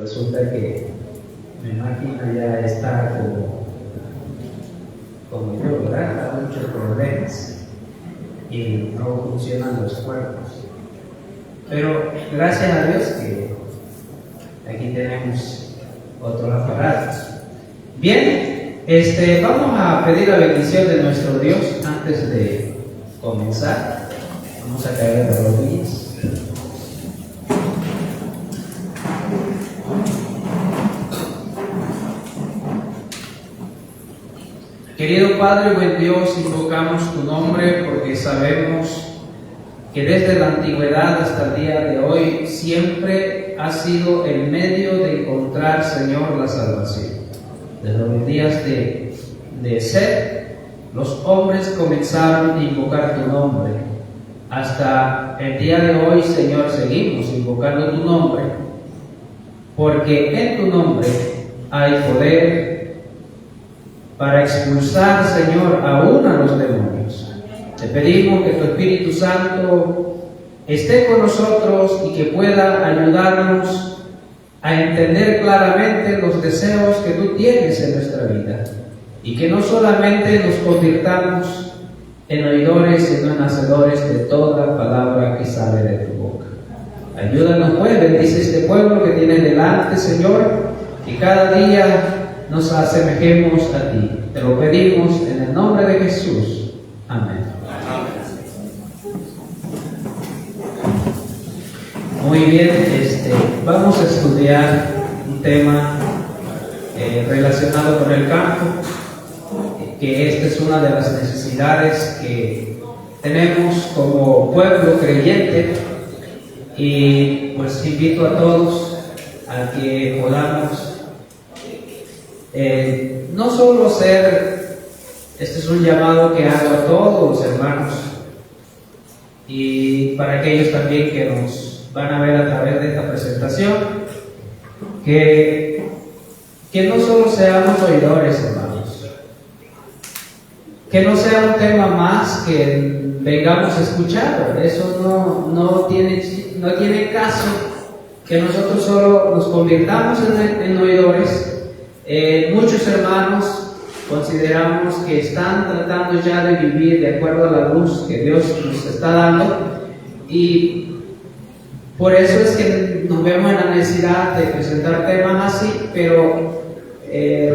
resulta que mi máquina ya está como yo, ¿verdad? Da muchos problemas y no funcionan los cuerpos. Pero gracias a Dios que aquí tenemos otros aparatos. Bien, vamos a pedir la bendición de nuestro Dios antes de comenzar. Vamos a caer de rodillas. Querido Padre, buen Dios, invocamos tu nombre porque sabemos que desde la antigüedad hasta el día de hoy siempre ha sido el medio de encontrar, Señor, la salvación. Desde los días de Set, los hombres comenzaron a invocar tu nombre. Hasta el día de hoy, Señor, seguimos invocando tu nombre, porque en tu nombre hay poder para expulsar, Señor, aún a los demonios. Te pedimos que tu Espíritu Santo esté con nosotros y que pueda ayudarnos a entender claramente los deseos que tú tienes en nuestra vida, y que no solamente nos convirtamos en oidores, sino en hacedores de toda palabra que sale de tu boca. Ayúdanos, pues, bendice este pueblo que tienes delante, Señor, y cada día nos asemejemos a ti. Te lo pedimos en el nombre de Jesús. Amén. Muy bien, vamos a estudiar un tema relacionado con el campo, que esta es una de las necesidades que tenemos como pueblo creyente, y pues invito a todos a que podamos no solo ser, este es un llamado que hago a todos los hermanos y para aquellos también que nos van a ver a través de esta presentación, que no solo seamos oidores, hermanos, que no sea un tema más que vengamos a escuchar. Eso no tiene caso que nosotros solo nos convirtamos en oidores. Muchos hermanos consideramos que están tratando ya de vivir de acuerdo a la luz que Dios nos está dando, y por eso es que nos vemos en la necesidad de presentar temas así, pero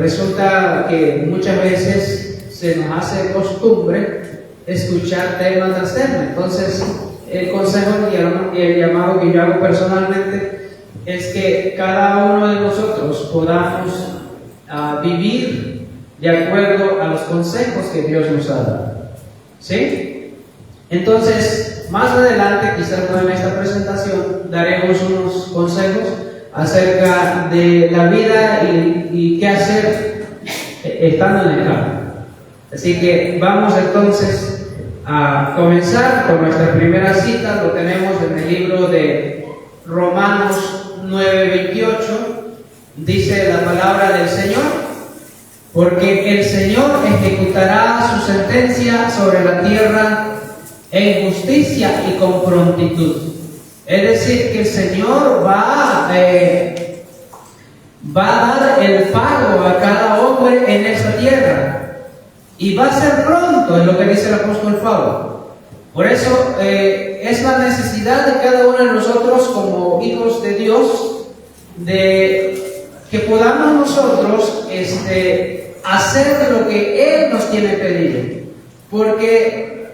resulta que muchas veces se nos hace costumbre escuchar temas tras tema. Entonces, el consejo y el llamado que yo hago personalmente es que cada uno de nosotros podamos vivir de acuerdo a los consejos que Dios nos ha dado. ¿Sí? Entonces, más adelante, quizás no en esta presentación, daremos unos consejos acerca de la vida y qué hacer estando en el campo. Así que vamos entonces a comenzar con nuestra primera cita. Lo tenemos en el libro de Romanos 9:28. Dice la palabra del Señor: porque el Señor ejecutará su sentencia sobre la tierra en justicia y con prontitud. Es decir, que el Señor va a dar el pago a cada hombre en esta tierra, y va a ser pronto, es lo que dice el apóstol Pablo. Por eso es la necesidad de cada uno de nosotros como hijos de Dios, de que podamos nosotros hacer lo que Él nos tiene pedido, porque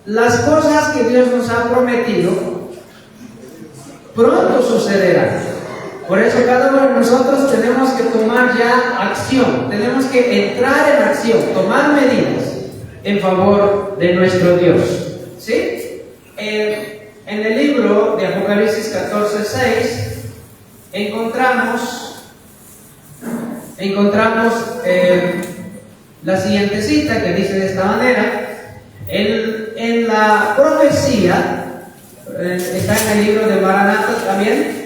las cosas que Dios nos ha prometido pronto sucederán. Por eso cada uno de nosotros tenemos que tomar ya acción, tenemos que entrar en acción, tomar medidas en favor de nuestro Dios. ¿Sí? En el libro de Apocalipsis 14:6 encontramos la siguiente cita, que dice de esta manera. En la profecía, está en el libro de Maranatha también,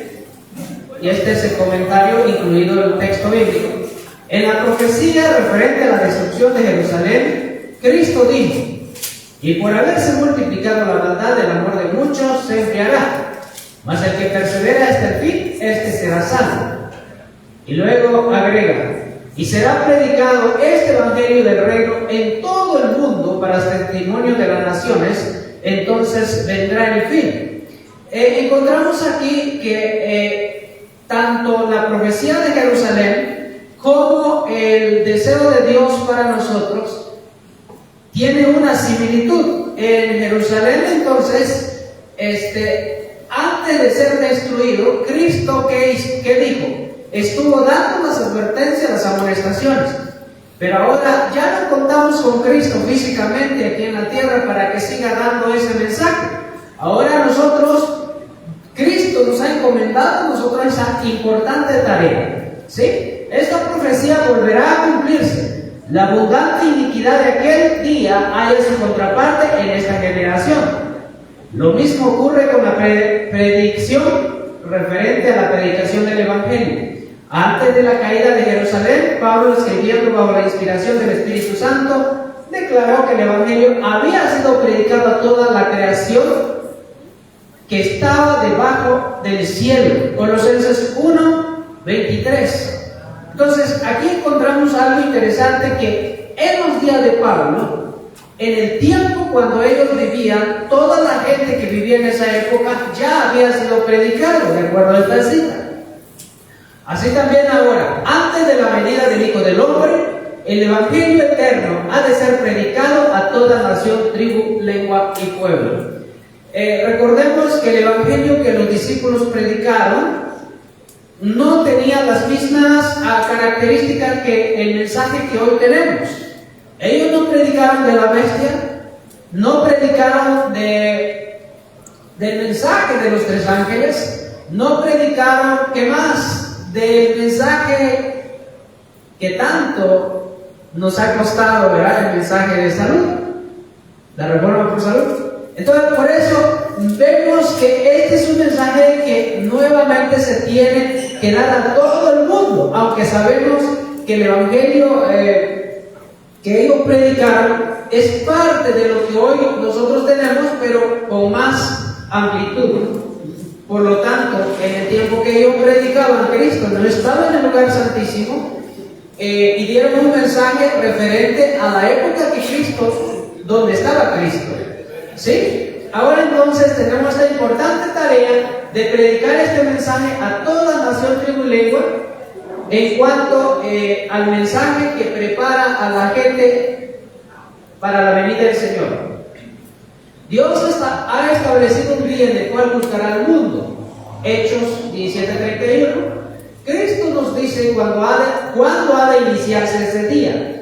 y este es el comentario incluido en el texto bíblico. En la profecía referente a la destrucción de Jerusalén, Cristo dijo: y por haberse multiplicado la maldad del amor de muchos se enfriará, mas el que persevera hasta el fin, este será salvo. Y luego agrega, y será predicado este evangelio del reino en todo el mundo para testimonio de las naciones, entonces vendrá el fin. Encontramos aquí que tanto la profecía de Jerusalén como el deseo de Dios para nosotros tienen una similitud. En Jerusalén, entonces, antes de ser destruido, Cristo, ¿qué dijo? Estuvo dando las advertencias, las amonestaciones. Pero ahora ya no contamos con Cristo físicamente aquí en la tierra para que siga dando ese mensaje. Ahora nosotros, Cristo nos ha encomendado a nosotros esa importante tarea. ¿Sí? Esta profecía volverá a cumplirse. La abundante iniquidad de aquel día haya su contraparte en esta generación. Lo mismo ocurre con la predicción referente a la predicación del Evangelio. Antes de la caída de Jerusalén, Pablo, escribiendo bajo la inspiración del Espíritu Santo, declaró que el Evangelio había sido predicado a toda la creación que estaba debajo del cielo. Colosenses 1:23. Entonces, aquí encontramos algo interesante, que en los días de Pablo, en el tiempo cuando ellos vivían, toda la gente que vivía en esa época ya había sido predicado, de acuerdo a esta cita. Así también ahora, antes de la venida del Hijo del Hombre, el Evangelio eterno ha de ser predicado a toda nación, tribu, lengua y pueblo. Recordemos que el Evangelio que los discípulos predicaron no tenía las mismas características que el mensaje que hoy tenemos. Ellos no predicaron de la bestia, no predicaron del mensaje de los 3 ángeles, no predicaron, ¿qué más?, del mensaje que tanto nos ha costado, ¿verdad?, el mensaje de salud, la reforma por salud. Entonces, por eso vemos que este es un mensaje que nuevamente se tiene que dar a todo el mundo, aunque sabemos que el Evangelio que ellos predicaron es parte de lo que hoy nosotros tenemos, pero con más amplitud. Por lo tanto, en el tiempo que ellos predicaban, Cristo no estaba en el lugar santísimo, y dieron un mensaje referente a la época que Cristo, donde estaba Cristo. ¿Sí? Ahora entonces tenemos esta importante tarea de predicar este mensaje a toda nación, tribu y lengua, en cuanto al mensaje que prepara a la gente para la venida del Señor. Dios ha establecido un día en el cual buscará al mundo. Hechos 17:31. Cristo nos dice cuándo ha de iniciarse ese día.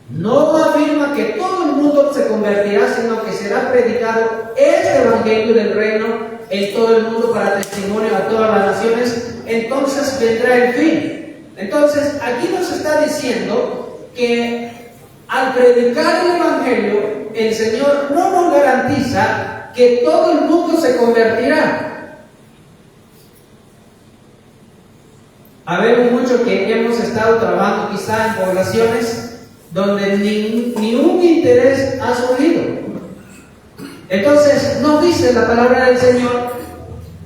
No afirma que todo el mundo se convertirá, sino que será predicado este Evangelio del reino en todo el mundo para testimonio a todas las naciones. Entonces vendrá el fin. Entonces aquí nos está diciendo que al predicar el Evangelio, el Señor no nos garantiza que todo el mundo se convertirá. Habemos mucho que hemos estado trabajando quizá en poblaciones donde ni un interés ha surgido. Entonces nos dice la palabra del Señor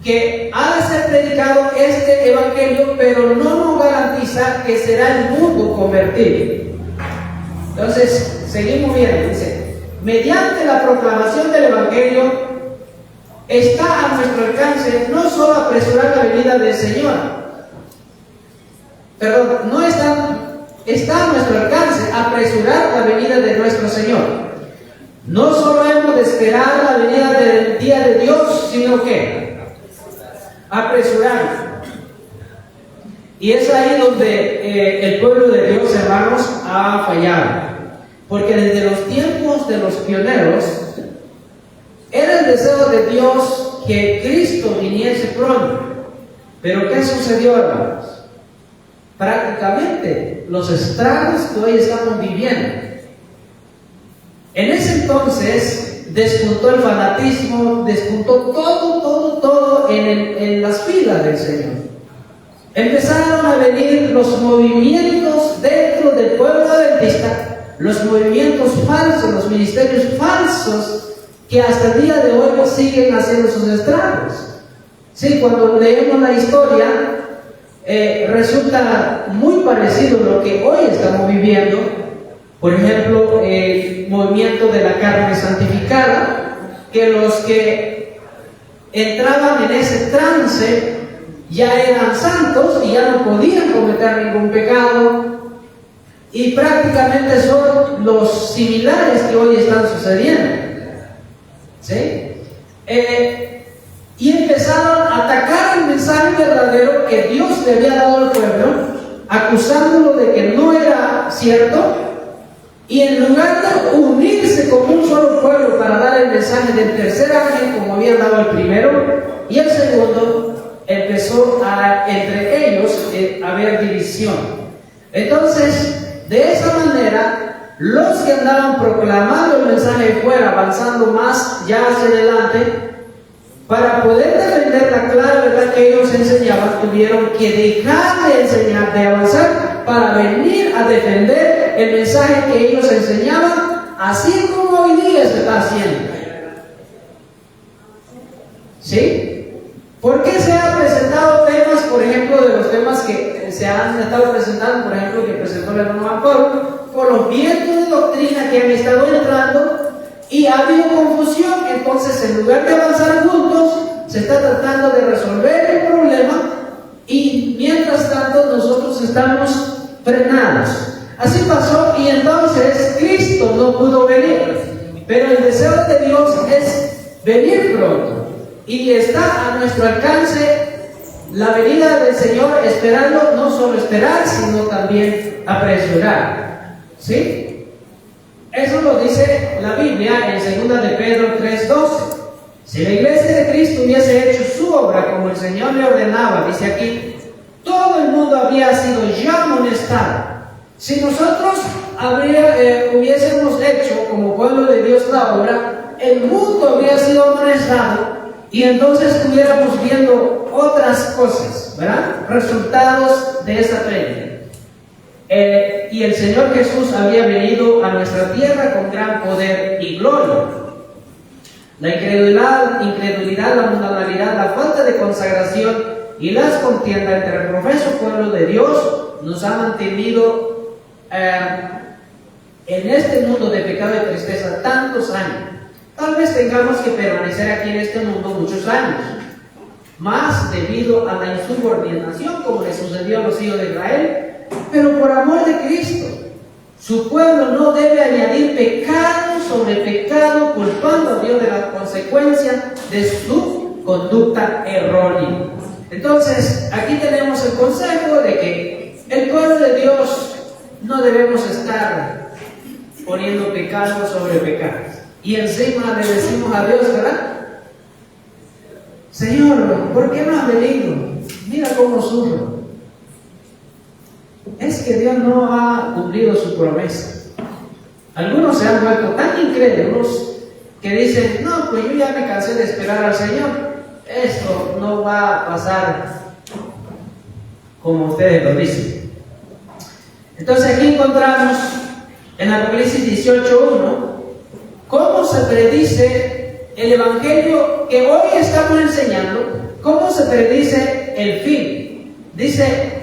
que ha de ser predicado este Evangelio, pero no nos garantiza que será el mundo convertido. Entonces, seguimos viendo, dice, mediante la proclamación del Evangelio está a nuestro alcance no solo apresurar la venida del Señor, está a nuestro alcance apresurar la venida de nuestro Señor. No solo hemos de esperar la venida del día de Dios, sino que apresurar. Y es ahí donde el pueblo de Dios, hermanos, ha fallado. Porque desde los tiempos de los pioneros, era el deseo de Dios que Cristo viniese pronto. Pero ¿qué sucedió, hermanos? Prácticamente los estragos que hoy estamos viviendo. En ese entonces despuntó el fanatismo, despuntó todo en las filas del Señor. Empezaron a venir los movimientos dentro del pueblo adventista, los movimientos falsos, los ministerios falsos, que hasta el día de hoy siguen haciendo sus estragos. Sí, cuando leemos la historia, resulta muy parecido a lo que hoy estamos viviendo. Por ejemplo, el movimiento de la carne santificada, que los que entraban en ese trance ya eran santos y ya no podían cometer ningún pecado, y prácticamente son los similares que hoy están sucediendo, ¿sí? Y empezaron a atacar el mensaje verdadero que Dios le había dado al pueblo, acusándolo de que no era cierto, y en lugar de unirse como un solo pueblo para dar el mensaje del tercer ángel, como habían dado el primero y el segundo, empezó entre ellos a haber división. Entonces, de esa manera, los que andaban proclamando el mensaje fuera, avanzando más ya hacia adelante, para poder defender la clara verdad que ellos enseñaban, tuvieron que dejar de enseñar, de avanzar, para venir a defender el mensaje que ellos enseñaban, así como hoy día se está haciendo. ¿Sí? ¿Por qué se han presentado temas, por ejemplo, de los temas que se han estado presentando, por ejemplo, que presentó el hermano Juan Pablo, por los vientos de doctrina que han estado entrando y ha habido confusión? Entonces, en lugar de avanzar juntos, se está tratando de resolver el problema y mientras tanto nosotros estamos frenados. Así pasó, y entonces Cristo no pudo venir, pero el deseo de Dios es venir pronto, y está a nuestro alcance la venida del Señor, esperando, no solo esperar, sino también apresurar. ¿Sí? Eso lo dice la Biblia en 2 de Pedro 3:12. Si la iglesia de Cristo hubiese hecho su obra como el Señor le ordenaba, dice aquí, todo el mundo habría sido ya amonestado. Si nosotros hubiésemos hecho como pueblo de Dios la obra, el mundo habría sido amonestado, y entonces estuviéramos viendo otras cosas, ¿verdad? Resultados de esa prédica. Y el Señor Jesús había venido a nuestra tierra con gran poder y gloria. La incredulidad, la mundanalidad, la falta de consagración y las contiendas entre el profeso pueblo de Dios nos ha mantenido en este mundo de pecado y tristeza tantos años. Tal vez tengamos que permanecer aquí en este mundo muchos años, más debido a la insubordinación, como le sucedió a los hijos de Israel, pero por amor de Cristo. Su pueblo no debe añadir pecado sobre pecado, culpando a Dios de la consecuencia de su conducta errónea. Entonces, aquí tenemos el consejo de que el pueblo de Dios no debemos estar poniendo pecado sobre pecado. Y encima le decimos a Dios, ¿verdad? Señor, ¿por qué no has venido? Mira cómo sufro. Es que Dios no ha cumplido su promesa. Algunos se han vuelto tan incrédulos que dicen, no, pues yo ya me cansé de esperar al Señor. Esto no va a pasar como ustedes lo dicen. Entonces aquí encontramos en Apocalipsis 18:1 cómo se predice el evangelio que hoy estamos enseñando, cómo se predice el fin. Dice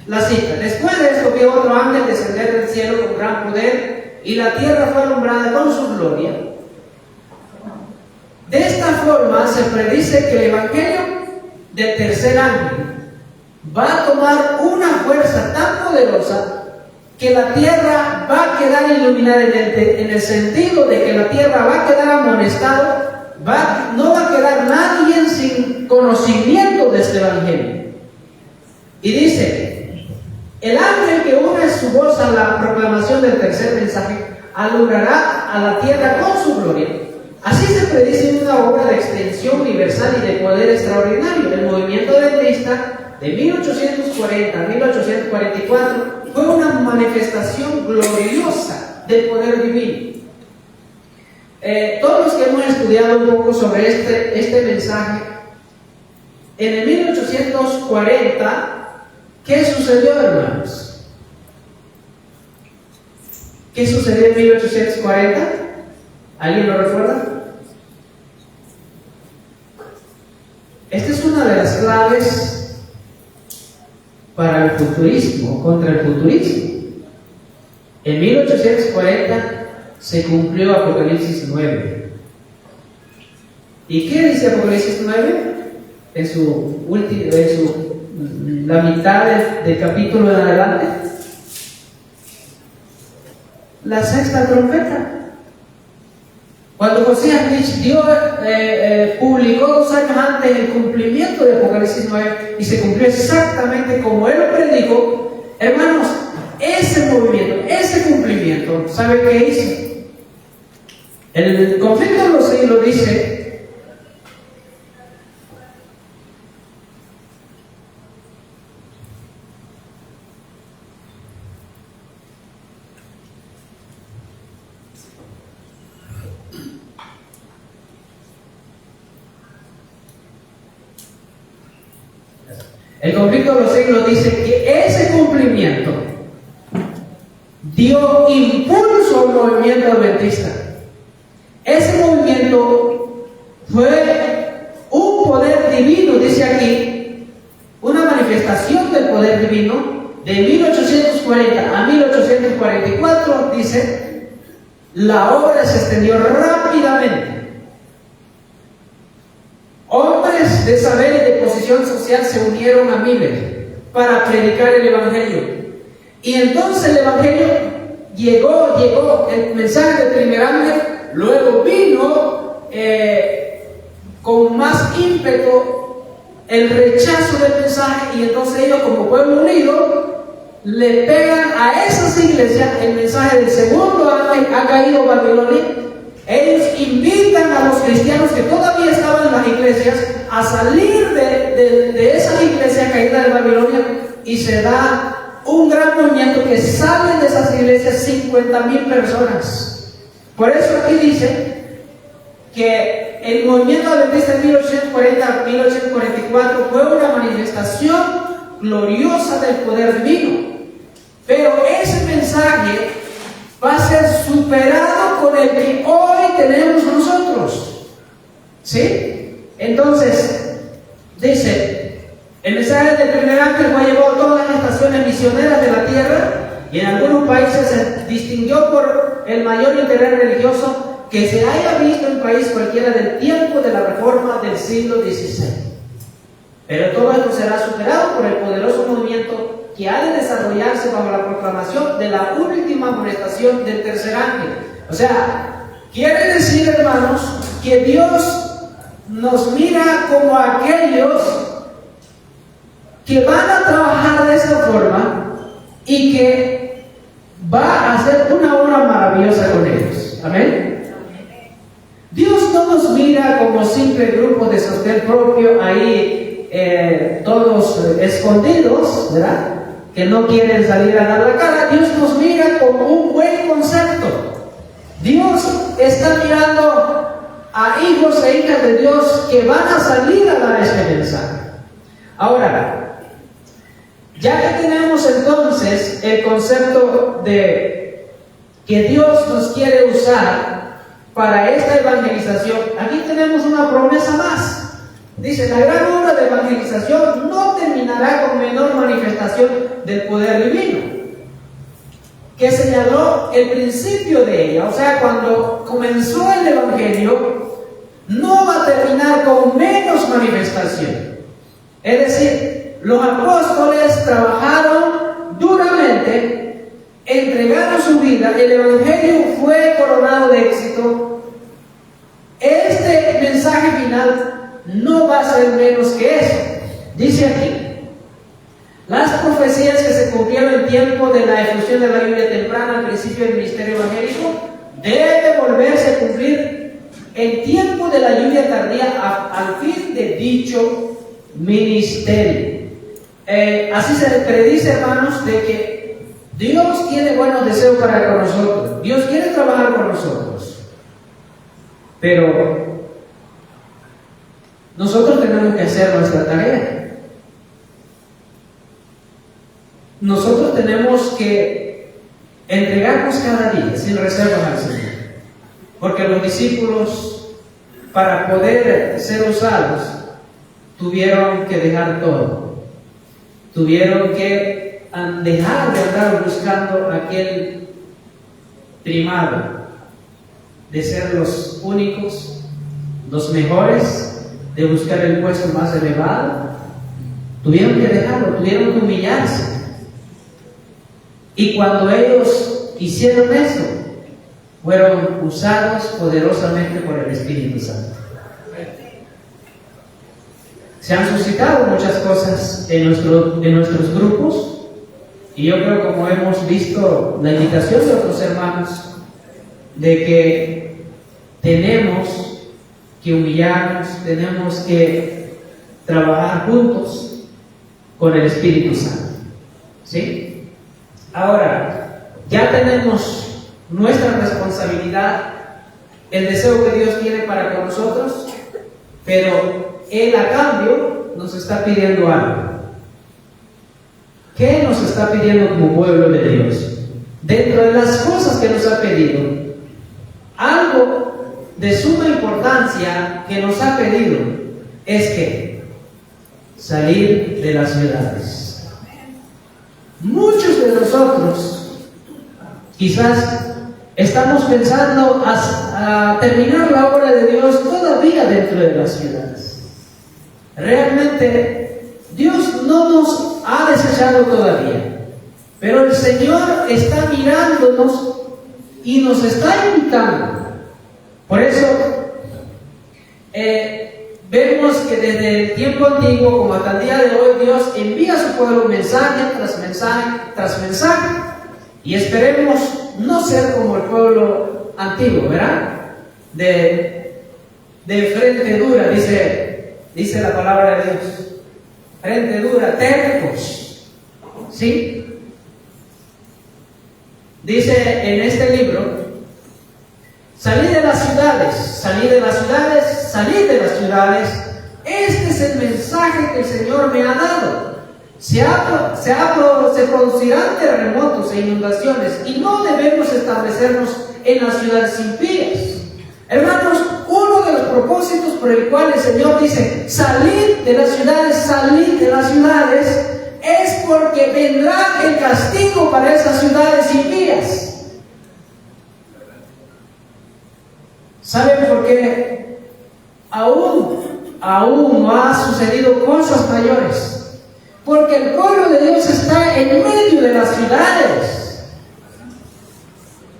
la cita: después de esto vi otro ángel descender del cielo con gran poder, y la tierra fue alumbrada con su gloria. De esta forma se predice que el evangelio del tercer ángel va a tomar una fuerza tan poderosa que la tierra va a quedar iluminada en el sentido de que la tierra va a quedar amonestada, no va a quedar nadie sin conocimiento de este evangelio. Y dice: el ángel que une su voz a la proclamación del tercer mensaje alumbrará a la tierra con su gloria. Así se predice una obra de extensión universal y de poder extraordinario. El movimiento adventista de 1840 a 1844 fue una manifestación gloriosa del poder divino. Todos los que hemos estudiado un poco sobre este mensaje, en el 1840, ¿qué sucedió, hermanos? ¿Qué sucedió en 1840? ¿Alguien lo recuerda? Esta es una de las claves para el futurismo, contra el futurismo. En 1840 se cumplió Apocalipsis 9. ¿Y qué dice Apocalipsis 9? La mitad del capítulo en adelante. La sexta trompeta. Cuando José Smith publicó 2 años antes el cumplimiento de Apocalipsis 9 y se cumplió exactamente como él lo predijo, hermanos, ese movimiento, ese cumplimiento, ¿sabe qué hizo? El conflicto de los siglos dice: el conflicto de los siglos dice que ese cumplimiento dio impulso al movimiento adventista. Ese movimiento fue un poder divino, dice aquí, una manifestación del poder divino de 1840 a 1844, dice, la obra se extendió rápidamente. Hombres de saber y de posición social se unieron a miles para predicar el Evangelio. Y entonces el Evangelio llegó el mensaje del primer ángel, luego vino con más ímpetu el rechazo del mensaje, y entonces ellos, como pueblo unido, le pegan a esas iglesias el mensaje del segundo ángel: ha caído Babilonia. Ellos invitan a los cristianos que todavía estaban en las iglesias a salir de esas iglesias caídas de Babilonia, y se da un gran movimiento que salen de esas iglesias 50,000 personas. Por eso aquí dice que el movimiento adventista de 1840 a 1844 fue una manifestación gloriosa del poder divino. Pero ese mensaje va a ser superado con el que hoy tenemos nosotros. ¿Sí? Entonces, dice, el mensaje del primer ángel fue llevado a todas las estaciones misioneras de la tierra, y en algunos países se distinguió por el mayor interés religioso que se haya visto en país cualquiera del tiempo de la reforma del siglo XVI. Pero todo esto será superado por el poderoso movimiento que ha de desarrollarse bajo la proclamación de la última amonestación del tercer ángel. O sea, quiere decir, hermanos, que Dios nos mira como aquellos que van a trabajar de esa forma y que va a hacer una obra maravillosa con ellos. Amén. Dios no nos mira como simples grupos de sostén propio ahí, todos escondidos, ¿verdad?, que no quieren salir a dar la cara. Dios nos mira como un buen concepto. Dios está mirando a hijos e hijas de Dios que van a salir a dar este mensaje. Ahora, ya que tenemos entonces el concepto de que Dios nos quiere usar para esta evangelización, aquí tenemos una promesa más. Dice: la gran obra de evangelización no terminará con menor manifestación del poder divino, que señaló el principio de ella. O sea, cuando comenzó el evangelio, no va a terminar con menos manifestación. Es decir, los apóstoles trabajaron duramente, entregaron su vida, el evangelio fue coronado de éxito. Este mensaje final no va a ser menos que eso. Dice aquí: las profecías que se cumplieron en tiempo de la efusión de la Biblia temprana al principio del ministerio evangélico debe volverse a cumplir en tiempo de la lluvia tardía al fin de dicho ministerio. Así se predice, hermanos, de que Dios tiene buenos deseos para con nosotros. Dios quiere trabajar con nosotros, pero nosotros tenemos que hacer nuestra tarea. Nosotros tenemos que entregarnos cada día sin reservas al Señor, porque los discípulos, para poder ser usados, tuvieron que dejar todo. tuvieron que dejar de andar buscando aquel primado, de ser los únicos, los mejores, de buscar el puesto más elevado. Tuvieron que dejarlo, tuvieron que humillarse. Y cuando ellos hicieron eso, fueron usados poderosamente por el Espíritu Santo. Se han suscitado muchas cosas en nuestros grupos, y yo creo, como hemos visto la invitación de otros hermanos, de que tenemos que humillarnos, tenemos que trabajar juntos con el Espíritu Santo. ¿Sí? Ahora, ya tenemos nuestra responsabilidad, el deseo que Dios tiene para con nosotros, pero Él a cambio nos está pidiendo algo. ¿Qué nos está pidiendo como pueblo de Dios? Dentro de las cosas que nos ha pedido, algo de suma importancia que nos ha pedido es que salir de las ciudades. Muchos de nosotros quizás estamos pensando a terminar la obra de Dios todavía dentro de las ciudades. Realmente Dios no nos ha desechado todavía, pero el Señor está mirándonos y nos está invitando. Por eso vemos que desde el tiempo antiguo como hasta el día de hoy, Dios envía a su pueblo mensaje tras mensaje tras mensaje, y esperemos no ser como el pueblo antiguo, ¿verdad? De frente dura, dice la palabra de Dios. Frente dura, tercos. ¿Sí? Dice en este libro: salid de las ciudades, salid de las ciudades, salid de las ciudades. Este es el mensaje que el Señor me ha dado. Se producirán terremotos e inundaciones, y no debemos establecernos en las ciudades impías. Hermanos, uno de los propósitos por el cual el Señor dice salid de las ciudades, es porque vendrá el castigo para esas ciudades impías. ¿Saben por qué? Aún no ha sucedido cosas mayores. Porque el pueblo de Dios está en medio de las ciudades.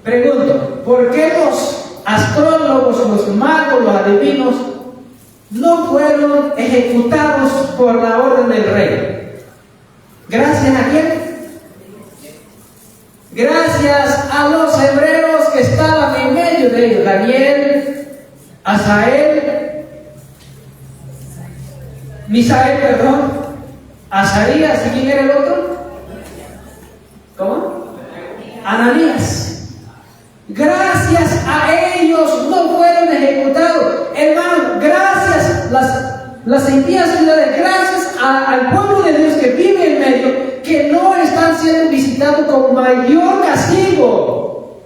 Pregunto, ¿por qué los astrólogos, los magos, los adivinos no fueron ejecutados por la orden del rey? ¿Gracias a quién? Gracias a los hebreos que estaban en medio de ellos. Daniel, Azarías, ¿y quién era el otro? ¿Cómo? Ananías. Gracias a ellos no fueron ejecutados. Hermano, gracias las impías ciudades, gracias al pueblo de Dios que vive en medio, que no están siendo visitados con mayor castigo.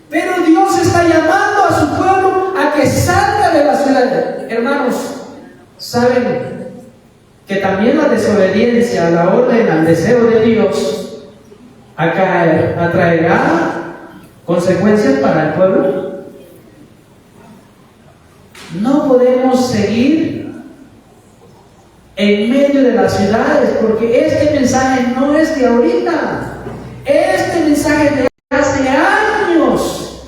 Pero Dios está llamando a su pueblo a que salga de la ciudad. Hermanos, ¿saben que también la desobediencia a la orden, al deseo de Dios, atraerá consecuencias para el pueblo? No podemos seguir en medio de las ciudades, porque este mensaje no es de ahorita. Este mensaje es de hace años.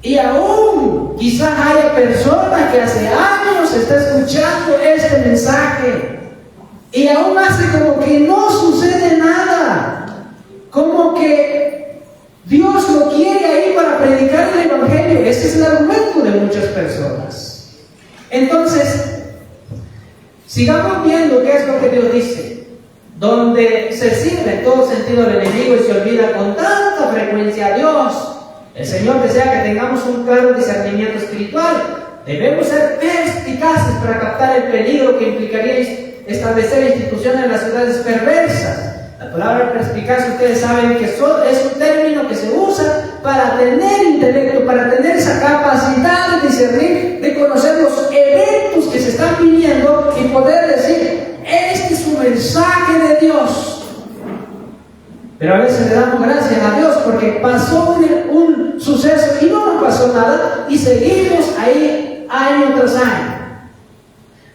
Y aún quizás haya personas que hace años están escuchando este mensaje, y aún hace como que no sucede nada, como que Dios lo quiere ahí para predicar el Evangelio. Ese es el argumento de muchas personas. Entonces, sigamos viendo qué es lo que Dios dice. Donde se sirve en todo sentido el enemigo y se olvida con tanta frecuencia a Dios, el Señor desea que tengamos un claro discernimiento espiritual. Debemos ser perspicaces para captar el peligro que implicaría establecer instituciones en las ciudades perversas. La palabra perspicaz, ustedes saben que es un término que se usa para tener intelecto, para tener esa capacidad de discernir, de conocer los eventos que se están viviendo y poder decir: este es un mensaje de Dios. Pero a veces le damos gracias a Dios porque pasó un suceso y no nos pasó nada y seguimos ahí año tras año.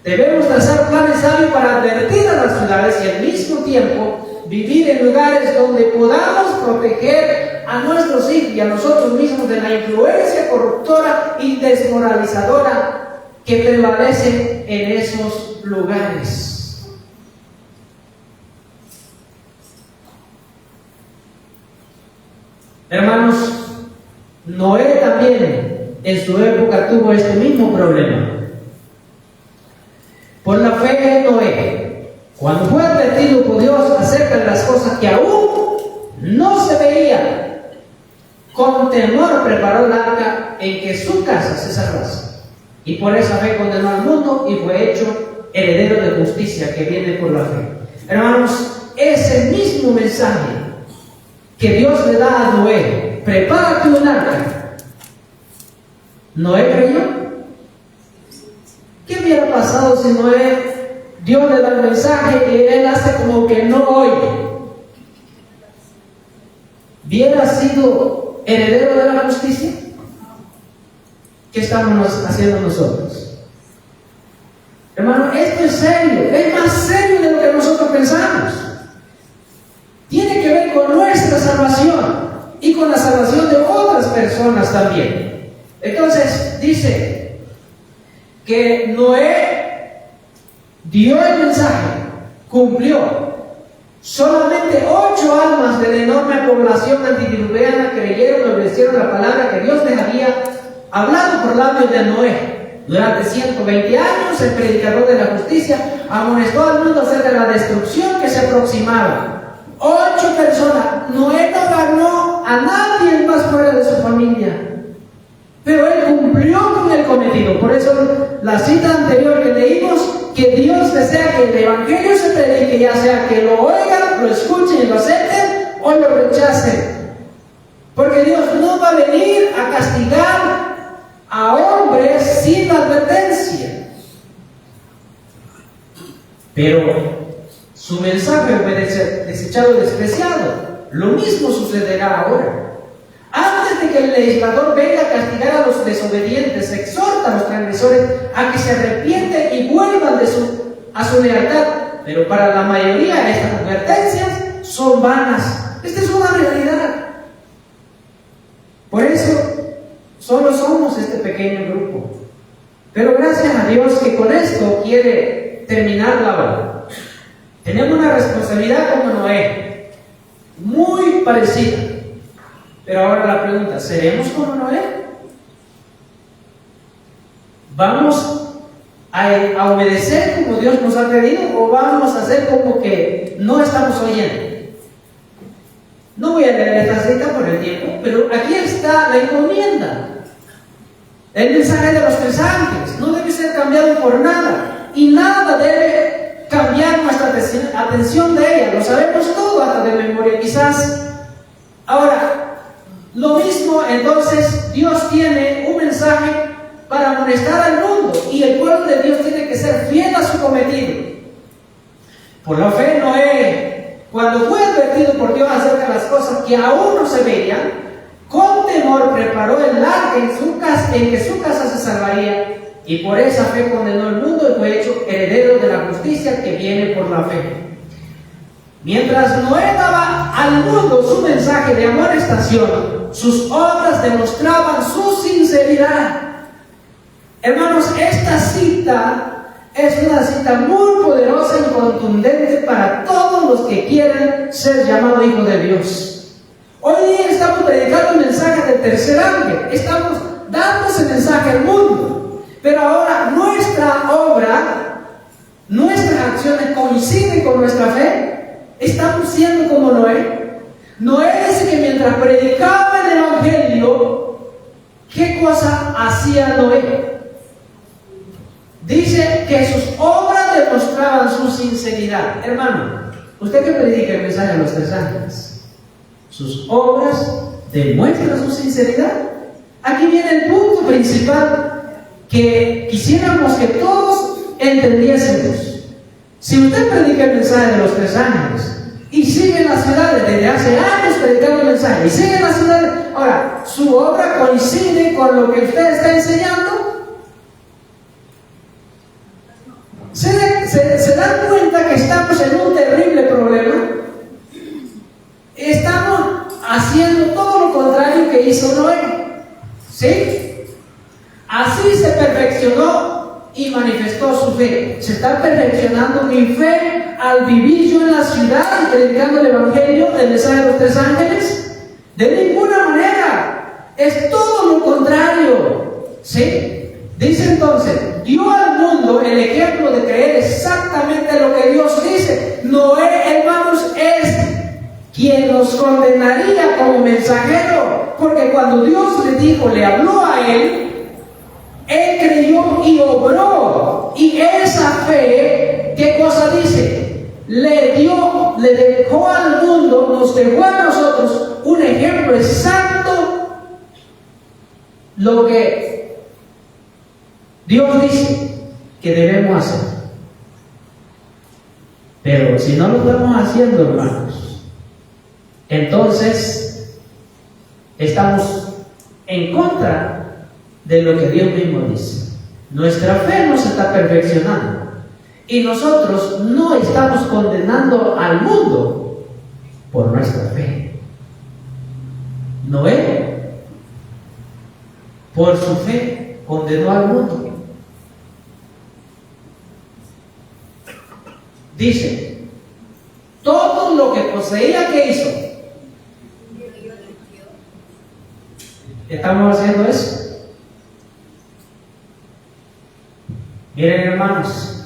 Debemos trazar planes sabios para advertir a las ciudades y al mismo tiempo vivir en lugares donde podamos proteger a nuestros hijos y a nosotros mismos de la influencia corruptora y desmoralizadora que prevalece en esos lugares. Hermanos, Noé también en su época tuvo este mismo problema. Por la fe de Noé, cuando fue advertido por Dios acerca de las cosas que aún no se veían, con temor preparó el arca en que su casa se salvase. Y por esa fe condenó al mundo y fue hecho heredero de justicia que viene por la fe. Hermanos, ese mismo mensaje que Dios le da a Noé, prepárate un arca. ¿Noé creyó? ¿Qué hubiera pasado si Noé, Dios le da el mensaje y él hace como que no oye? ¿Hubiera sido heredero de la justicia? ¿Qué estamos haciendo nosotros? Hermano, esto es serio, es más serio de lo que nosotros pensamos. Tiene que ver con nuestra salvación y con la salvación de otras personas también. Entonces dice que Noé dio el mensaje, cumplió. Solamente 8 almas de la enorme población antediluviana creyeron y obedecieron la palabra que Dios les había hablado por labios de Noé. Durante 120 años el predicador de la justicia amonestó al mundo acerca de la destrucción que se aproximaba. 8 personas. Noé no ganó a nadie más fuera de su familia, pero él cumplió con el cometido. Por eso la cita anterior que leímos, que Dios desea que el evangelio se predique, ya sea que lo oigan, lo escuchen y lo acepten o lo rechacen, porque Dios no va a venir a castigar a hombres sin advertencia. Pero su mensaje puede ser desechado y despreciado. Lo mismo sucederá ahora. Antes de que el legislador venga a castigar a los desobedientes, exhorta a los transgresores a que se arrepienten y vuelvan a su lealtad. Pero para la mayoría estas advertencias son vanas. Esta es una realidad. Por eso solo somos este pequeño grupo. Pero gracias a Dios que con esto quiere terminar la obra. Tenemos una responsabilidad como Noé, muy parecida. Pero ahora la pregunta, ¿seremos como Noé? ¿Vamos a obedecer como Dios nos ha pedido o vamos a hacer como que no estamos oyendo? No voy a leer esta cita por el tiempo, pero aquí está la encomienda. El mensaje de los 3 ángeles no debe ser cambiado por nada y nada debe cambiar nuestra atención de ella. Lo sabemos todo hasta de memoria quizás. Ahora, lo mismo entonces Dios tiene un mensaje para amonestar al mundo y el pueblo de Dios tiene que ser fiel a su cometido. Por la fe Noé, cuando fue advertido por Dios acerca de las cosas que aún no se veían, con temor preparó el arca en que su casa se salvaría. Y por esa fe condenó el mundo y fue hecho heredero de la justicia que viene por la fe. Mientras Noé daba al mundo su mensaje de amonestación, sus obras demostraban su sinceridad. Hermanos, esta cita es una cita muy poderosa y contundente para todos los que quieren ser llamados hijos de Dios. Hoy día estamos predicando el mensaje del tercer ángel, estamos dando ese mensaje al mundo. Pero ahora nuestra obra, nuestras acciones coinciden con nuestra fe. Estamos siendo como Noé. Noé dice que mientras predicaba el evangelio, ¿qué cosa hacía Noé? Dice que sus obras demostraban su sinceridad. Hermano, usted que predica el mensaje a los 3 ángeles, ¿sus obras demuestran su sinceridad? Aquí viene el punto principal que quisiéramos que todos entendiésemos. Si usted predica el mensaje de los 3 ángeles y sigue en las ciudades desde hace años predicando el mensaje y sigue en las ciudades, ahora, su obra coincide con lo que usted está enseñando, se dan cuenta que estamos en un terrible problema. Estamos haciendo todo lo contrario que hizo Noé. ¿Sí? Así se perfeccionó y manifestó su fe. Se está perfeccionando mi fe al vivir yo en la ciudad y predicando el Evangelio, el mensaje de los 3 ángeles. De ninguna manera. Es todo lo contrario. ¿Sí? Dice entonces, dio al mundo el ejemplo de creer exactamente lo que Dios dice. Noé, hermanos, es quien nos condenaría como mensajero, porque cuando Dios le dijo, le habló a él creyó y obró, y esa fe, ¿qué cosa dice? Le dejó al mundo, nos dejó a nosotros un ejemplo exacto, lo que Dios dice que debemos hacer. Pero si no lo estamos haciendo, hermanos, entonces estamos en contra de lo que Dios mismo dice. Nuestra fe no se está perfeccionando y nosotros no estamos condenando al mundo por nuestra fe. Noé, por su fe, condenó al mundo. Dice, todo lo que poseía, ¿qué hizo? ¿Estamos haciendo eso? Miren, hermanos,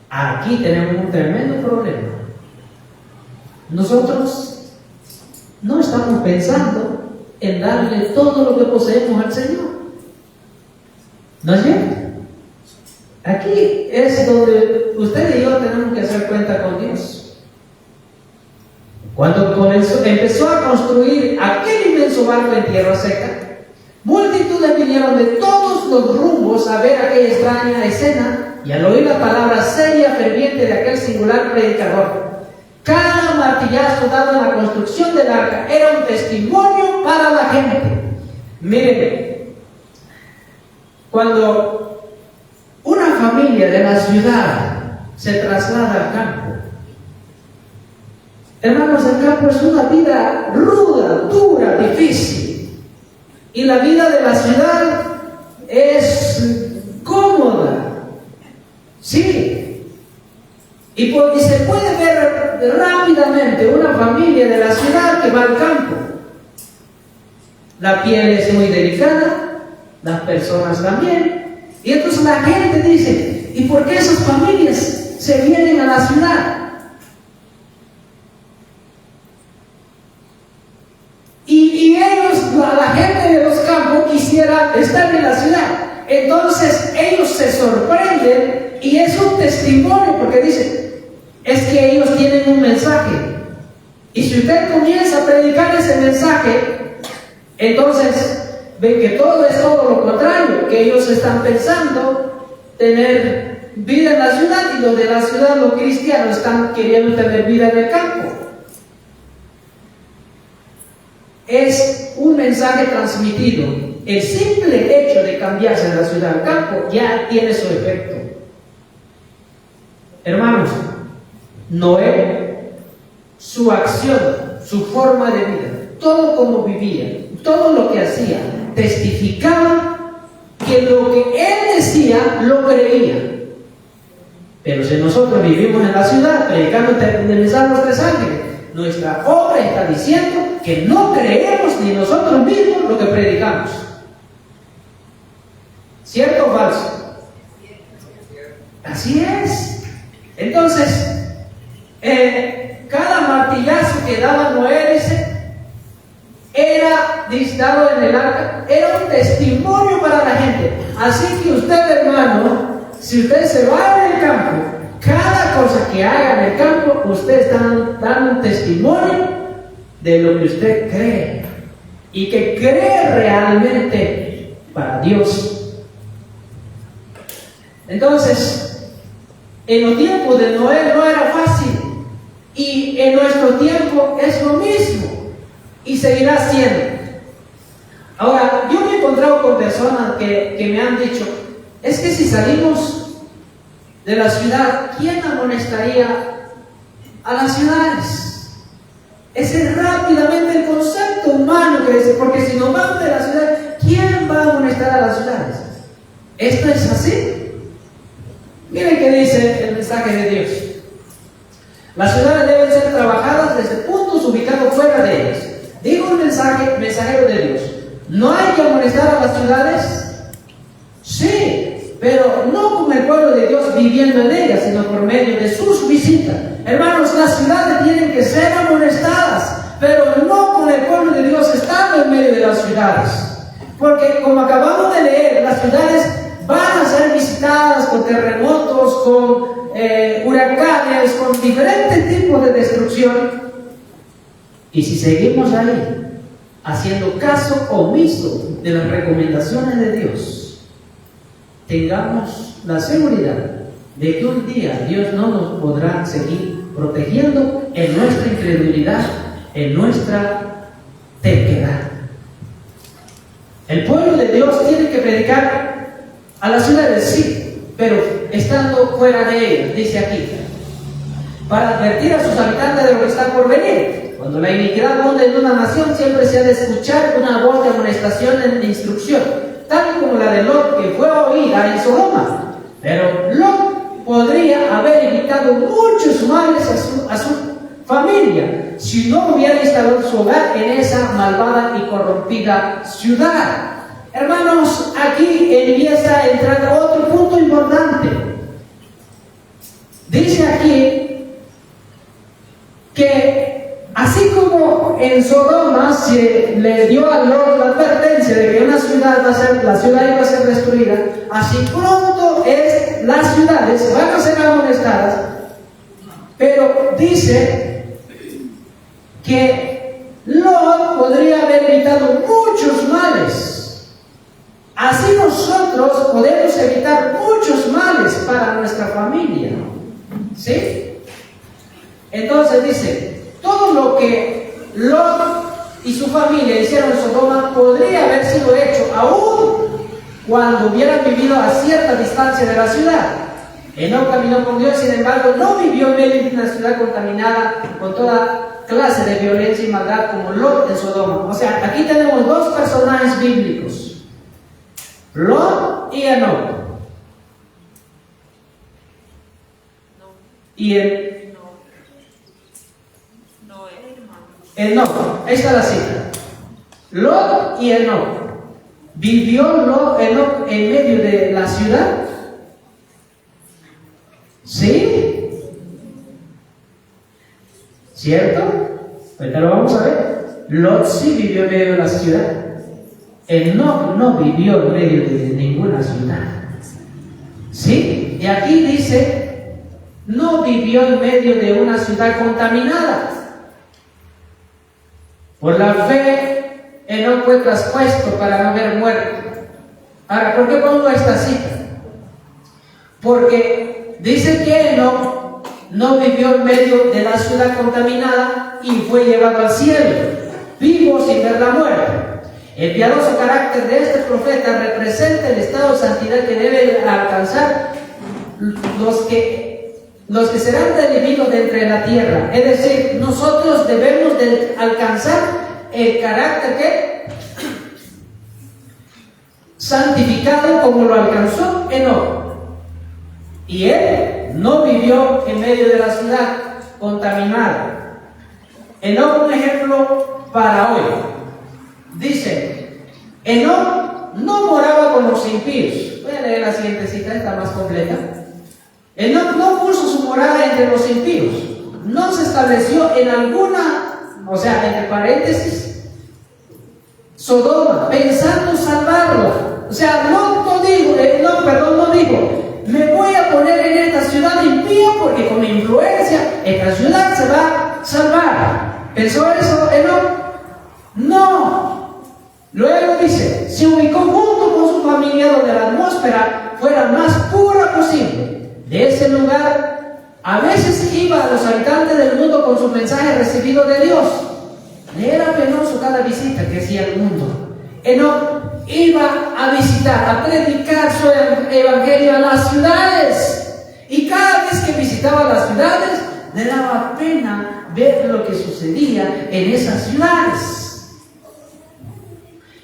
aquí tenemos un tremendo problema. Nosotros no estamos pensando en darle todo lo que poseemos al Señor. ¿No es cierto? Aquí es donde usted y yo tenemos que hacer cuenta con Dios. Cuando empezó a construir aquel inmenso barco en tierra seca, multitudes vinieron de todos los rumbos a ver aquella extraña escena y al oír la palabra seria, ferviente de aquel singular predicador. Cada martillazo dado en la construcción del arca era un testimonio para la gente. Miren, cuando una familia de la ciudad se traslada al campo, hermanos, el campo es una vida ruda, dura, difícil. Y la vida de la ciudad es cómoda. Sí. Y se puede ver rápidamente una familia de la ciudad que va al campo. La piel es muy delicada, las personas también. Y entonces la gente dice, ¿y por qué esas familias se vienen a la ciudad? Y ellos, la gente de los campos quisiera estar en la ciudad. Entonces ellos se sorprenden y es un testimonio porque dicen, es que ellos tienen un mensaje. Y si usted comienza a predicar ese mensaje, entonces ven que todo es todo lo contrario, que ellos están pensando tener vida en la ciudad y los de la ciudad, los cristianos, están queriendo tener vida en el campo. Es un mensaje transmitido. El simple hecho de cambiarse de la ciudad al campo ya tiene su efecto. Hermanos, Noé, su acción, su forma de vida, todo como vivía, todo lo que hacía, testificaba que lo que él decía lo creía. Pero si nosotros vivimos en la ciudad predicando el mensaje de los 3 ángeles, nuestra obra está diciendo que no creemos ni nosotros mismos lo que predicamos. ¿Cierto o falso? Así es. Entonces, cada martillazo que daba Noé, era dado en el arca, era un testimonio para la gente. Así que usted, hermano, si usted se va en el campo, cada cosa que haga en el campo, usted está dando un testimonio de lo que usted cree y que cree realmente para Dios. Entonces, En los tiempos de Noé no era fácil. Y en nuestro tiempo es lo mismo. Y seguirá siendo. Ahora, yo me he encontrado con personas que me han dicho, es que si salimos de la ciudad, ¿quién amonestaría a las ciudades? Ese es rápidamente el concepto humano que dice, porque si nos vamos de la ciudad, ¿quién va a amonestar a las ciudades? ¿Esto es así? Miren qué dice el mensaje de Dios. Las ciudades deben ser trabajadas desde puntos ubicados fuera de ellas. Digo un mensajero de Dios. ¿No hay que amonestar a las ciudades? Sí, pero no como el pueblo de Dios viviendo en ellas, sino por medio de sus visitas. Hermanos, las ciudades tienen que ser amonestadas, pero no con el pueblo de Dios estando en medio de las ciudades. Porque como acabamos de leer, las ciudades van a ser visitadas con terremotos, con huracanes, con diferentes tipos de destrucción. Y si seguimos ahí, haciendo caso omiso de las recomendaciones de Dios, tengamos la seguridad de que un día Dios no nos podrá seguir protegiendo en nuestra incredulidad, en nuestra terquedad. El pueblo de Dios tiene que predicar a las ciudades, sí, pero estando fuera de ellas, dice aquí, para advertir a sus habitantes de lo que está por venir. Cuando la iniquidad abunda en una nación, siempre se ha de escuchar una voz de amonestación de instrucción, tal como la de Lot, que fue oída en Sodoma. Pero Lot podría haber evitado muchos males a su familia si no hubiera instalado su hogar en esa malvada y corrompida ciudad. Hermanos, aquí empieza a entrar otro punto importante. Dice aquí que así como en Sodoma se le dio a Lot la advertencia de que una ciudad la ciudad iba a ser destruida, así pronto las ciudades van a ser amonestadas. Pero dice que Lot podría haber evitado muchos males. Así nosotros podemos evitar muchos males para nuestra familia. ¿Sí? Entonces dice, todo lo que Lot y su familia hicieron en Sodoma podría haber sido hecho aún cuando hubieran vivido a cierta distancia de la ciudad. Enoc caminó con Dios, sin embargo, no vivió en medio de una ciudad contaminada con toda clase de violencia y maldad como Lot en Sodoma. O sea, aquí tenemos dos personajes bíblicos, Lot y Enoc. Y Enoc, ahí está la cita. Lot y Enoc. ¿Vivió Enoc en medio de la ciudad? ¿Sí? ¿Cierto? Ahorita lo vamos a ver. Lot sí vivió en medio de la ciudad. Enoc no vivió en medio de ninguna ciudad. ¿Sí? Y aquí dice, no vivió en medio de una ciudad contaminada. Por la fe, Enoc fue traspuesto para no haber muerto. Ahora, ¿por qué pongo esta cita? Porque dice que Enoc no vivió en medio de la ciudad contaminada y fue llevado al cielo, vivo sin ver la muerte. El piadoso carácter de este profeta representa el estado de santidad que deben alcanzar los que serán redimidos de entre la tierra. Es decir, nosotros debemos de alcanzar el carácter que santificado como lo alcanzó Enoc. Y él no vivió en medio de la ciudad contaminada. Enoc, un ejemplo para hoy. Dice, Enoc no moraba con los impíos. Voy a leer la siguiente cita, está más completa. Enoc no puso su morada entre los impíos. No se estableció en alguna, o sea, entre paréntesis, Sodoma, pensando salvarla. O sea, no dijo, me voy a poner en esta ciudad impía porque con mi influencia esta ciudad se va a salvar. ¿Pensó eso Enoc? No. Luego dice, se ubicó junto con su familia donde la atmósfera fuera más pura posible. de ese lugar, a veces iba a los habitantes del mundo con su mensaje recibido de Dios. Le era penoso cada visita que hacía al mundo. Enoc iba a visitar, a predicar su evangelio a las ciudades. Y cada vez que visitaba las ciudades, le daba pena ver lo que sucedía en esas ciudades.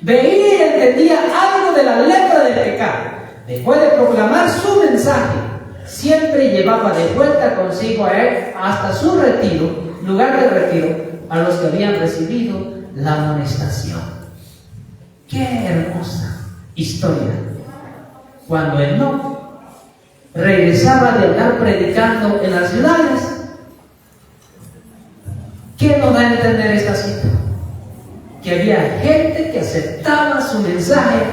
Veía y entendía algo de la lepra del pecado. Después de proclamar su mensaje, siempre llevaba de vuelta consigo a él hasta su retiro, lugar de retiro, a los que habían recibido la amonestación. ¡Qué hermosa historia! Cuando Enoc regresaba de andar predicando en las ciudades, ¿qué nos da a entender esta cita? Que había gente que aceptaba su mensaje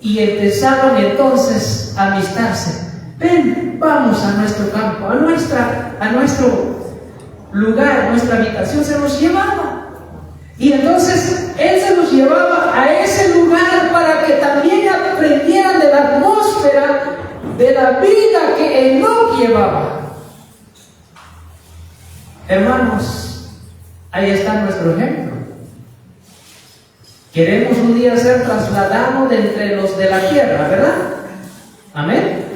y empezaron entonces a amistarse. Ven, vamos a nuestro campo, a nuestro lugar, a nuestra habitación. Se los llevaba. Y entonces él se los llevaba a ese lugar para que también aprendieran de la atmósfera, de la vida que Enoc llevaba. Hermanos, ahí está nuestro ejemplo. Queremos un día ser trasladados de entre los de la tierra, ¿verdad? Amén.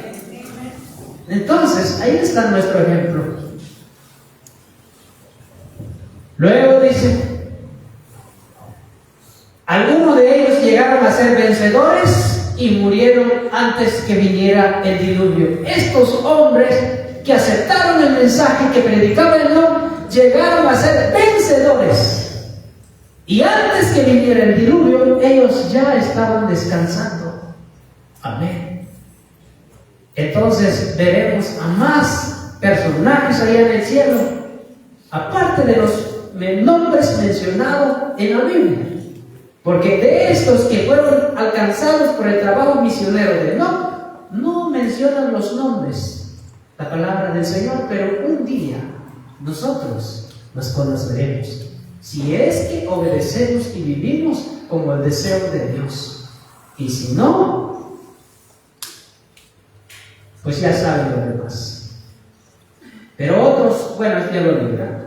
Entonces, ahí está nuestro ejemplo. Luego dice, algunos de ellos llegaron a ser vencedores y murieron antes que viniera el diluvio. Estos hombres que aceptaron el mensaje que predicaba Enoc llegaron a ser vencedores. Y antes que viniera el diluvio, ellos ya estaban descansando. Amén. Entonces veremos a más personajes allá en el cielo, aparte de los nombres mencionados en la Biblia. Porque de estos que fueron alcanzados por el trabajo misionero de Enoc, no mencionan los nombres, la palabra del Señor, pero un día nosotros los conoceremos. Si es que obedecemos y vivimos como el deseo de Dios. Y si no, pues ya saben lo demás. Pero otros, bueno, ya lo olvidaron.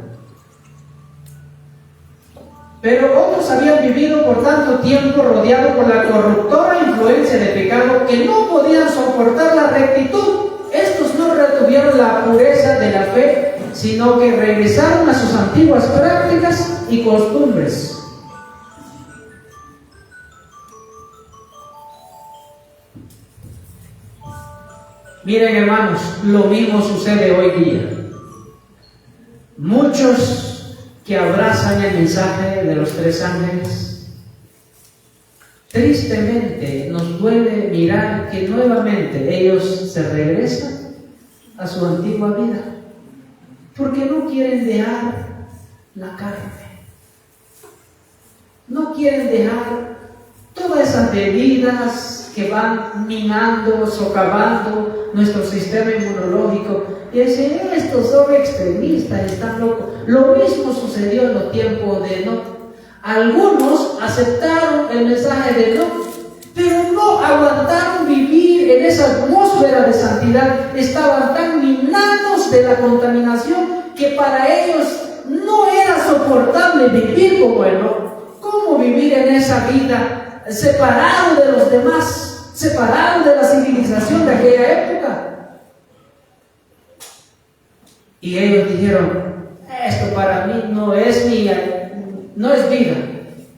Pero otros habían vivido por tanto tiempo rodeados por la corruptora influencia de pecado que no podían soportar la rectitud. Estos no retuvieron la pureza de la fe, sino que regresaron a sus antiguas prácticas y costumbres. Miren, hermanos, lo mismo sucede hoy día. Muchos que abrazan el mensaje de los tres ángeles, tristemente nos duele mirar que nuevamente ellos se regresan a su antigua vida, porque no quieren dejar la carne, no quieren dejar todas esas bebidas que van minando, socavando nuestro sistema inmunológico. Y dicen, estos son extremistas, están locos. Lo mismo sucedió en los tiempos de Enoc. Algunos aceptaron el mensaje de Enoc, pero no aguantaron vivir en esa atmósfera de santidad. Estaban tan minados de la contaminación que para ellos no era soportable vivir como Enoc. ¿Cómo vivir en esa vida separado de los demás, separado de la civilización de aquella época? Y ellos dijeron, esto para mí no es vida,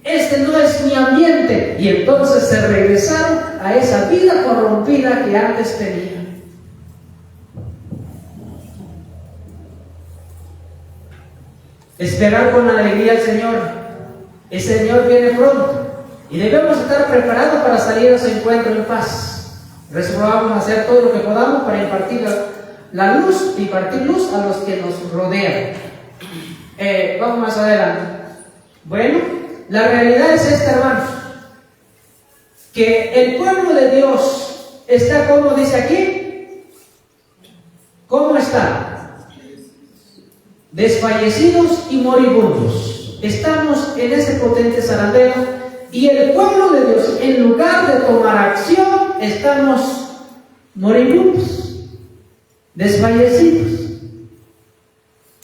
este no es mi ambiente. Y entonces se regresaron a esa vida corrompida que antes tenían. Esperar con alegría al Señor. El Señor viene pronto y debemos estar preparados para salir a ese encuentro en paz. Resolvamos hacer todo lo que podamos para impartir la luz, impartir luz a los que nos rodean. Vamos más adelante. Bueno, la realidad es esta, hermanos, que el pueblo de Dios está, como dice aquí, ¿cómo está? Desfallecidos y moribundos. Estamos en ese potente zarandeo y el pueblo de Dios, en lugar de tomar acción, estamos moribundos. desfallecidos.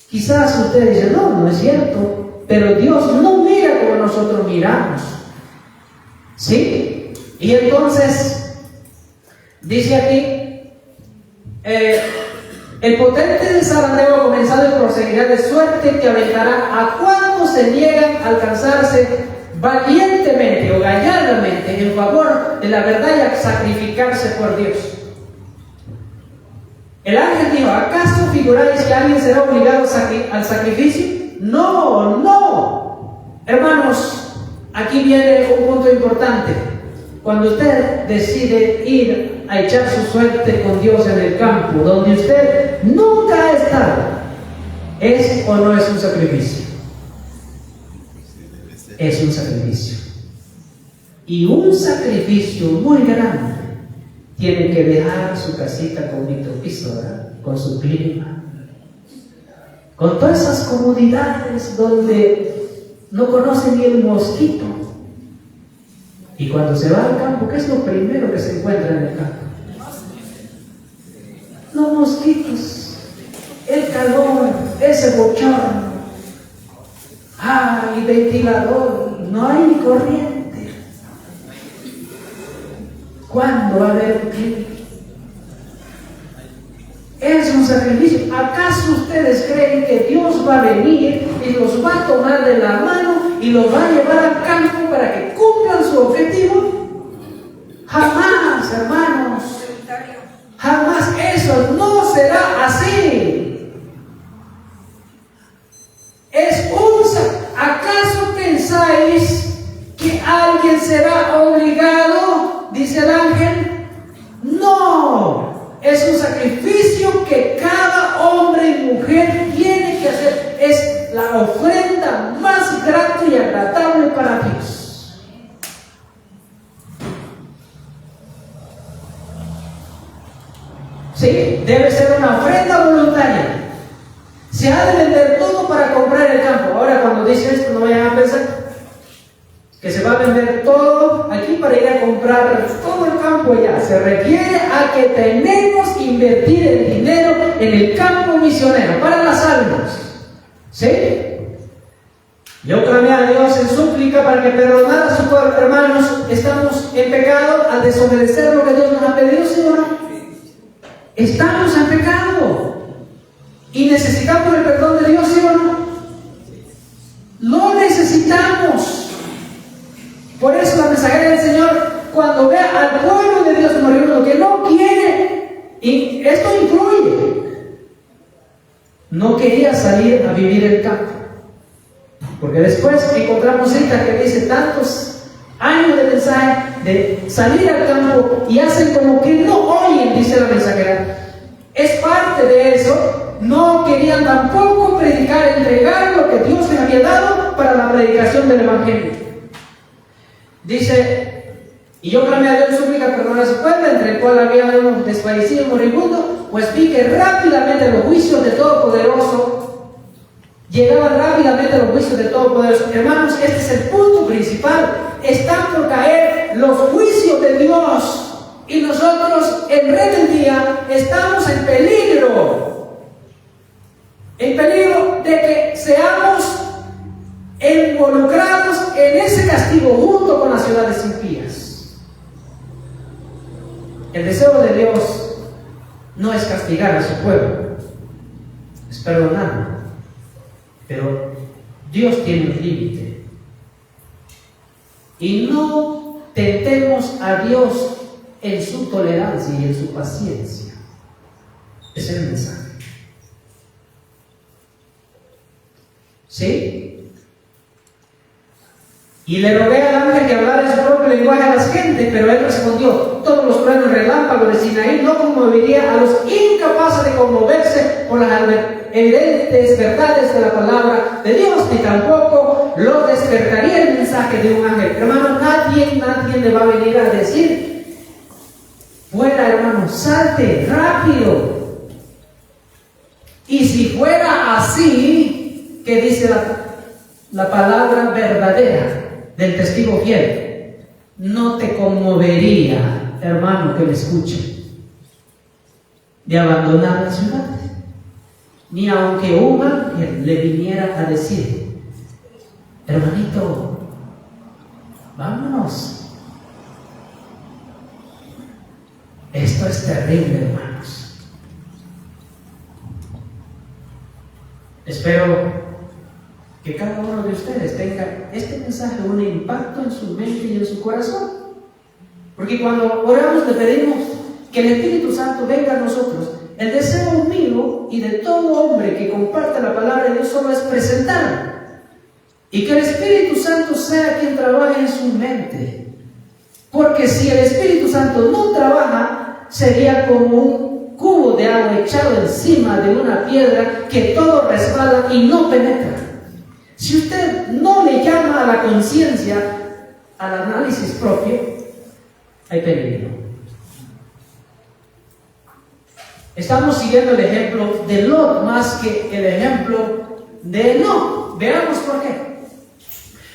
Quizás usted dice, no es cierto, pero Dios no mira como nosotros miramos. ¿Sí? Y entonces, dice aquí, el potente del zarandeo ha comenzado y proseguirá de suerte que aventará a cuantos se niegan a alcanzarse valientemente o gallardamente en favor de la verdad y a sacrificarse por Dios. El ángel dijo, ¿acaso figuráis que alguien será obligado al sacrificio? No. Hermanos, aquí viene un punto importante. Cuando usted decide ir a echar su suerte con Dios en el campo, donde usted nunca ha estado, ¿es o no es un sacrificio? Es un sacrificio. Y un sacrificio muy grande. Tiene que dejar su casita con micropiso, ¿verdad? Con su clima, con todas esas comodidades donde no conoce ni el mosquito. Y cuando se va al campo, ¿qué es lo primero que se encuentra en el campo? Los mosquitos, el calor, ese bochorno. Y ventilador, no hay ni corriente. ¿Cuándo va a haber un clima? Es un sacrificio. ¿Acaso ustedes creen que Dios va a venir y los va a tomar de la mano y los va a llevar al campo para que cumplan su objetivo? Jamás, hermanos. Jamás. Eso no será así. ¿Acaso pensáis que alguien será obligado? Dice el ángel. No, es un sacrificio que cada hombre y mujer tiene que hacer. Es la ofrenda más grata y agradable para Dios. Sí, debe ser una ofrenda voluntaria. Se ha de vender todo para comprar el campo. Ahora, cuando dice esto, no vayan a pensar que se va a vender todo aquí para ir a comprar todo el campo allá. Se refiere a que tenemos que invertir el dinero en el campo misionero para las almas. ¿Sí? Yo clamé a Dios en súplica para que perdonara a su pueblo. Hermanos, estamos en pecado al desobedecer lo que Dios nos ha pedido, ¿sí o no? Estamos en pecado y necesitamos el perdón de Dios, ¿sí o no? Lo necesitamos. Por eso la mensajera del Señor, cuando ve al pueblo de Dios morir, lo que no quiere, y esto incluye, no quería salir a vivir el campo. Porque después encontramos cita que dice tantos años de mensaje de salir al campo y hacen como que no oyen, dice la mensajera. Es parte de eso. No querían tampoco predicar, entregar lo que Dios les había dado para la predicación del Evangelio. Dice, y yo clamé a Dios en súplica, perdona a su pueblo, entre el cual había uno desfallecido y moribundo, pues vi que rápidamente los juicios de Todopoderoso, llegaban rápidamente los juicios de Todopoderoso. Hermanos, este es el punto principal. Están por caer los juicios de Dios y nosotros en rebeldía estamos en peligro de que seamos involucrados en ese castigo junto con las ciudades impías. El deseo de Dios no es castigar a su pueblo, es perdonarlo, pero Dios tiene un límite y no tentemos a Dios en su tolerancia y en su paciencia. Es el mensaje. ¿Sí? Y le rogué al ángel que hablara en su propio lenguaje a las gentes, pero él respondió: todos los truenos relámpagos de Sinaí no conmovería a los incapaces de conmoverse por las evidentes verdades de la palabra de Dios, ni tampoco los despertaría el mensaje de un ángel. Hermano, nadie le va a venir a decir: fuera, hermano, salte rápido. Y si fuera así, ¿qué dice la palabra verdadera del testigo fiel? No te conmovería, hermano, que me escuche. de abandonar la ciudad, ni aunque un ángel le viniera a decir: hermanito, vámonos. Esto es terrible, hermanos. Espero que cada uno de ustedes tenga este mensaje un impacto en su mente y en su corazón. Porque cuando oramos le pedimos que el Espíritu Santo venga a nosotros. El deseo mío y de todo hombre que comparte la palabra de Dios solo es presentarlo. Y que el Espíritu Santo sea quien trabaje en su mente. Porque si el Espíritu Santo no trabaja, sería como un cubo de agua echado encima de una piedra que todo resbala y no penetra. Si usted no le llama a la conciencia, al análisis propio, hay peligro. Estamos siguiendo el ejemplo de Lot más que el ejemplo de Enoc. Veamos por qué.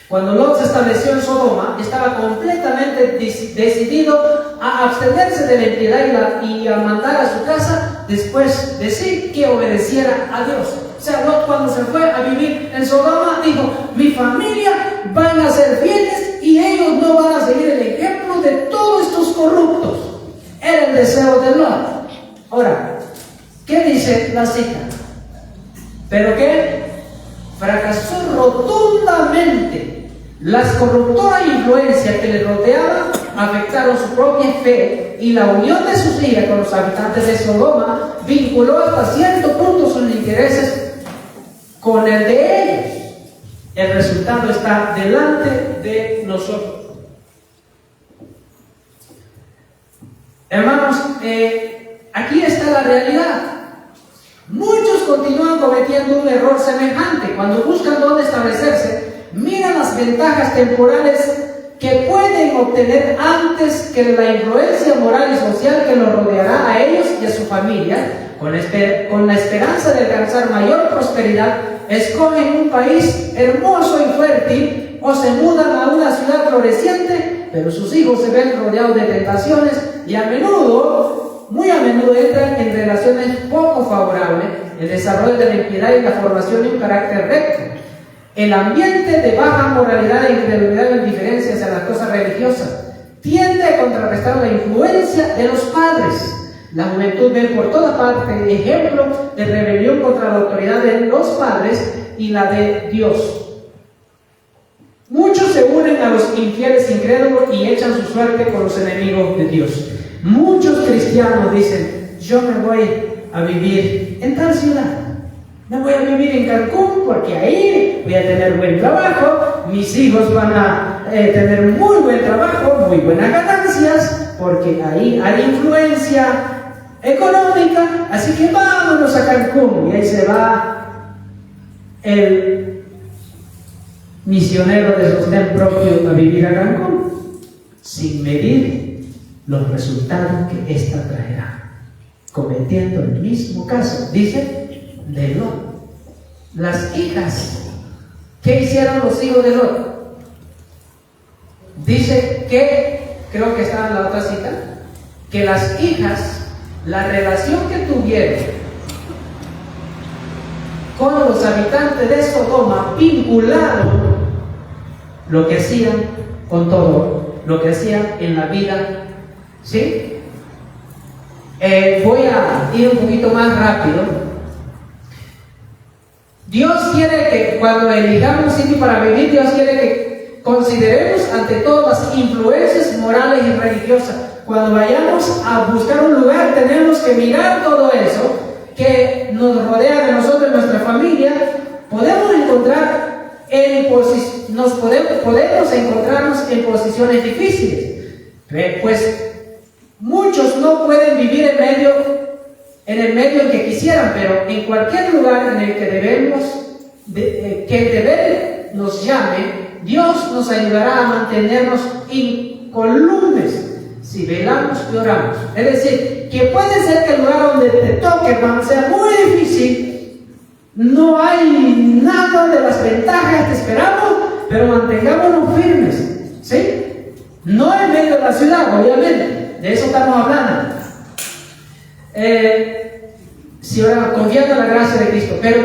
Cuando Lot se estableció en Sodoma, estaba completamente decidido a abstenerse de la impiedad y a mandar a su casa después de sí que obedeciera a Dios. O sea, Lot, cuando se fue a vivir en Sodoma, dijo: mi familia van a ser fieles y ellos no van a seguir el ejemplo de todos estos corruptos. Era el deseo de Lot. Ahora, ¿qué dice la cita? ¿Pero qué? Fracasó rotundamente. Las corruptoras influencias que le rodeaban afectaron su propia fe, y la unión de sus hijas con los habitantes de Sodoma vinculó hasta cierto punto sus intereses con el de ellos. El resultado está delante de nosotros. Hermanos, aquí está la realidad. Muchos continúan cometiendo un error semejante. Cuando buscan dónde establecerse, miran las ventajas temporales que pueden obtener antes que la influencia moral y social que los rodeará a ellos y a su familia. Con la esperanza de alcanzar mayor prosperidad, escogen un país hermoso y fértil o se mudan a una ciudad floreciente, pero sus hijos se ven rodeados de tentaciones y muy a menudo entran en relaciones poco favorables, el desarrollo de la impiedad y la formación de un carácter recto. El ambiente de baja moralidad e incredulidad e indiferencia hacia las cosas religiosas tiende a contrarrestar la influencia de los padres. La juventud ve por toda parte ejemplo de rebelión contra la autoridad de los padres y la de Dios. Muchos se unen a los infieles incrédulos y echan su suerte con los enemigos de Dios. Muchos cristianos dicen: yo me voy a vivir en tal ciudad, me voy a vivir en Cancún porque ahí voy a tener buen trabajo, mis hijos van a tener muy buen trabajo, muy buenas ganancias, porque ahí hay influencia económica, así que vámonos a Cancún. Y ahí se va el misionero de sostén propio a vivir a Cancún, sin medir los resultados que ésta traerá, cometiendo el mismo caso, dice, de Lot. Las hijas, ¿qué hicieron los hijos de Lot? Dice que, creo que está en la otra cita, que las hijas, la relación que tuvieron con los habitantes de Sodoma, vincularon lo que hacían con todo, lo que hacían en la vida. ¿Sí? Voy a ir un poquito más rápido. Dios quiere que cuando elijamos un sitio para vivir, Dios quiere que consideremos ante todo las influencias morales y religiosas. Cuando vayamos a buscar un lugar, tenemos que mirar todo eso que nos rodea de nosotros, de nuestra familia. Podemos encontrarnos en posiciones difíciles. Pues muchos no pueden vivir en el medio en que quisieran, pero en cualquier lugar en el que deber nos llame, Dios nos ayudará a mantenernos incolumes si velamos y oramos. Es decir, que puede ser que el lugar donde te toque, hermano, sea muy difícil, no hay nada de las ventajas que esperamos, pero mantengámonos firmes, ¿sí? No en medio de la ciudad, obviamente, de eso estamos hablando. Si oramos confiando en la gracia de Cristo, pero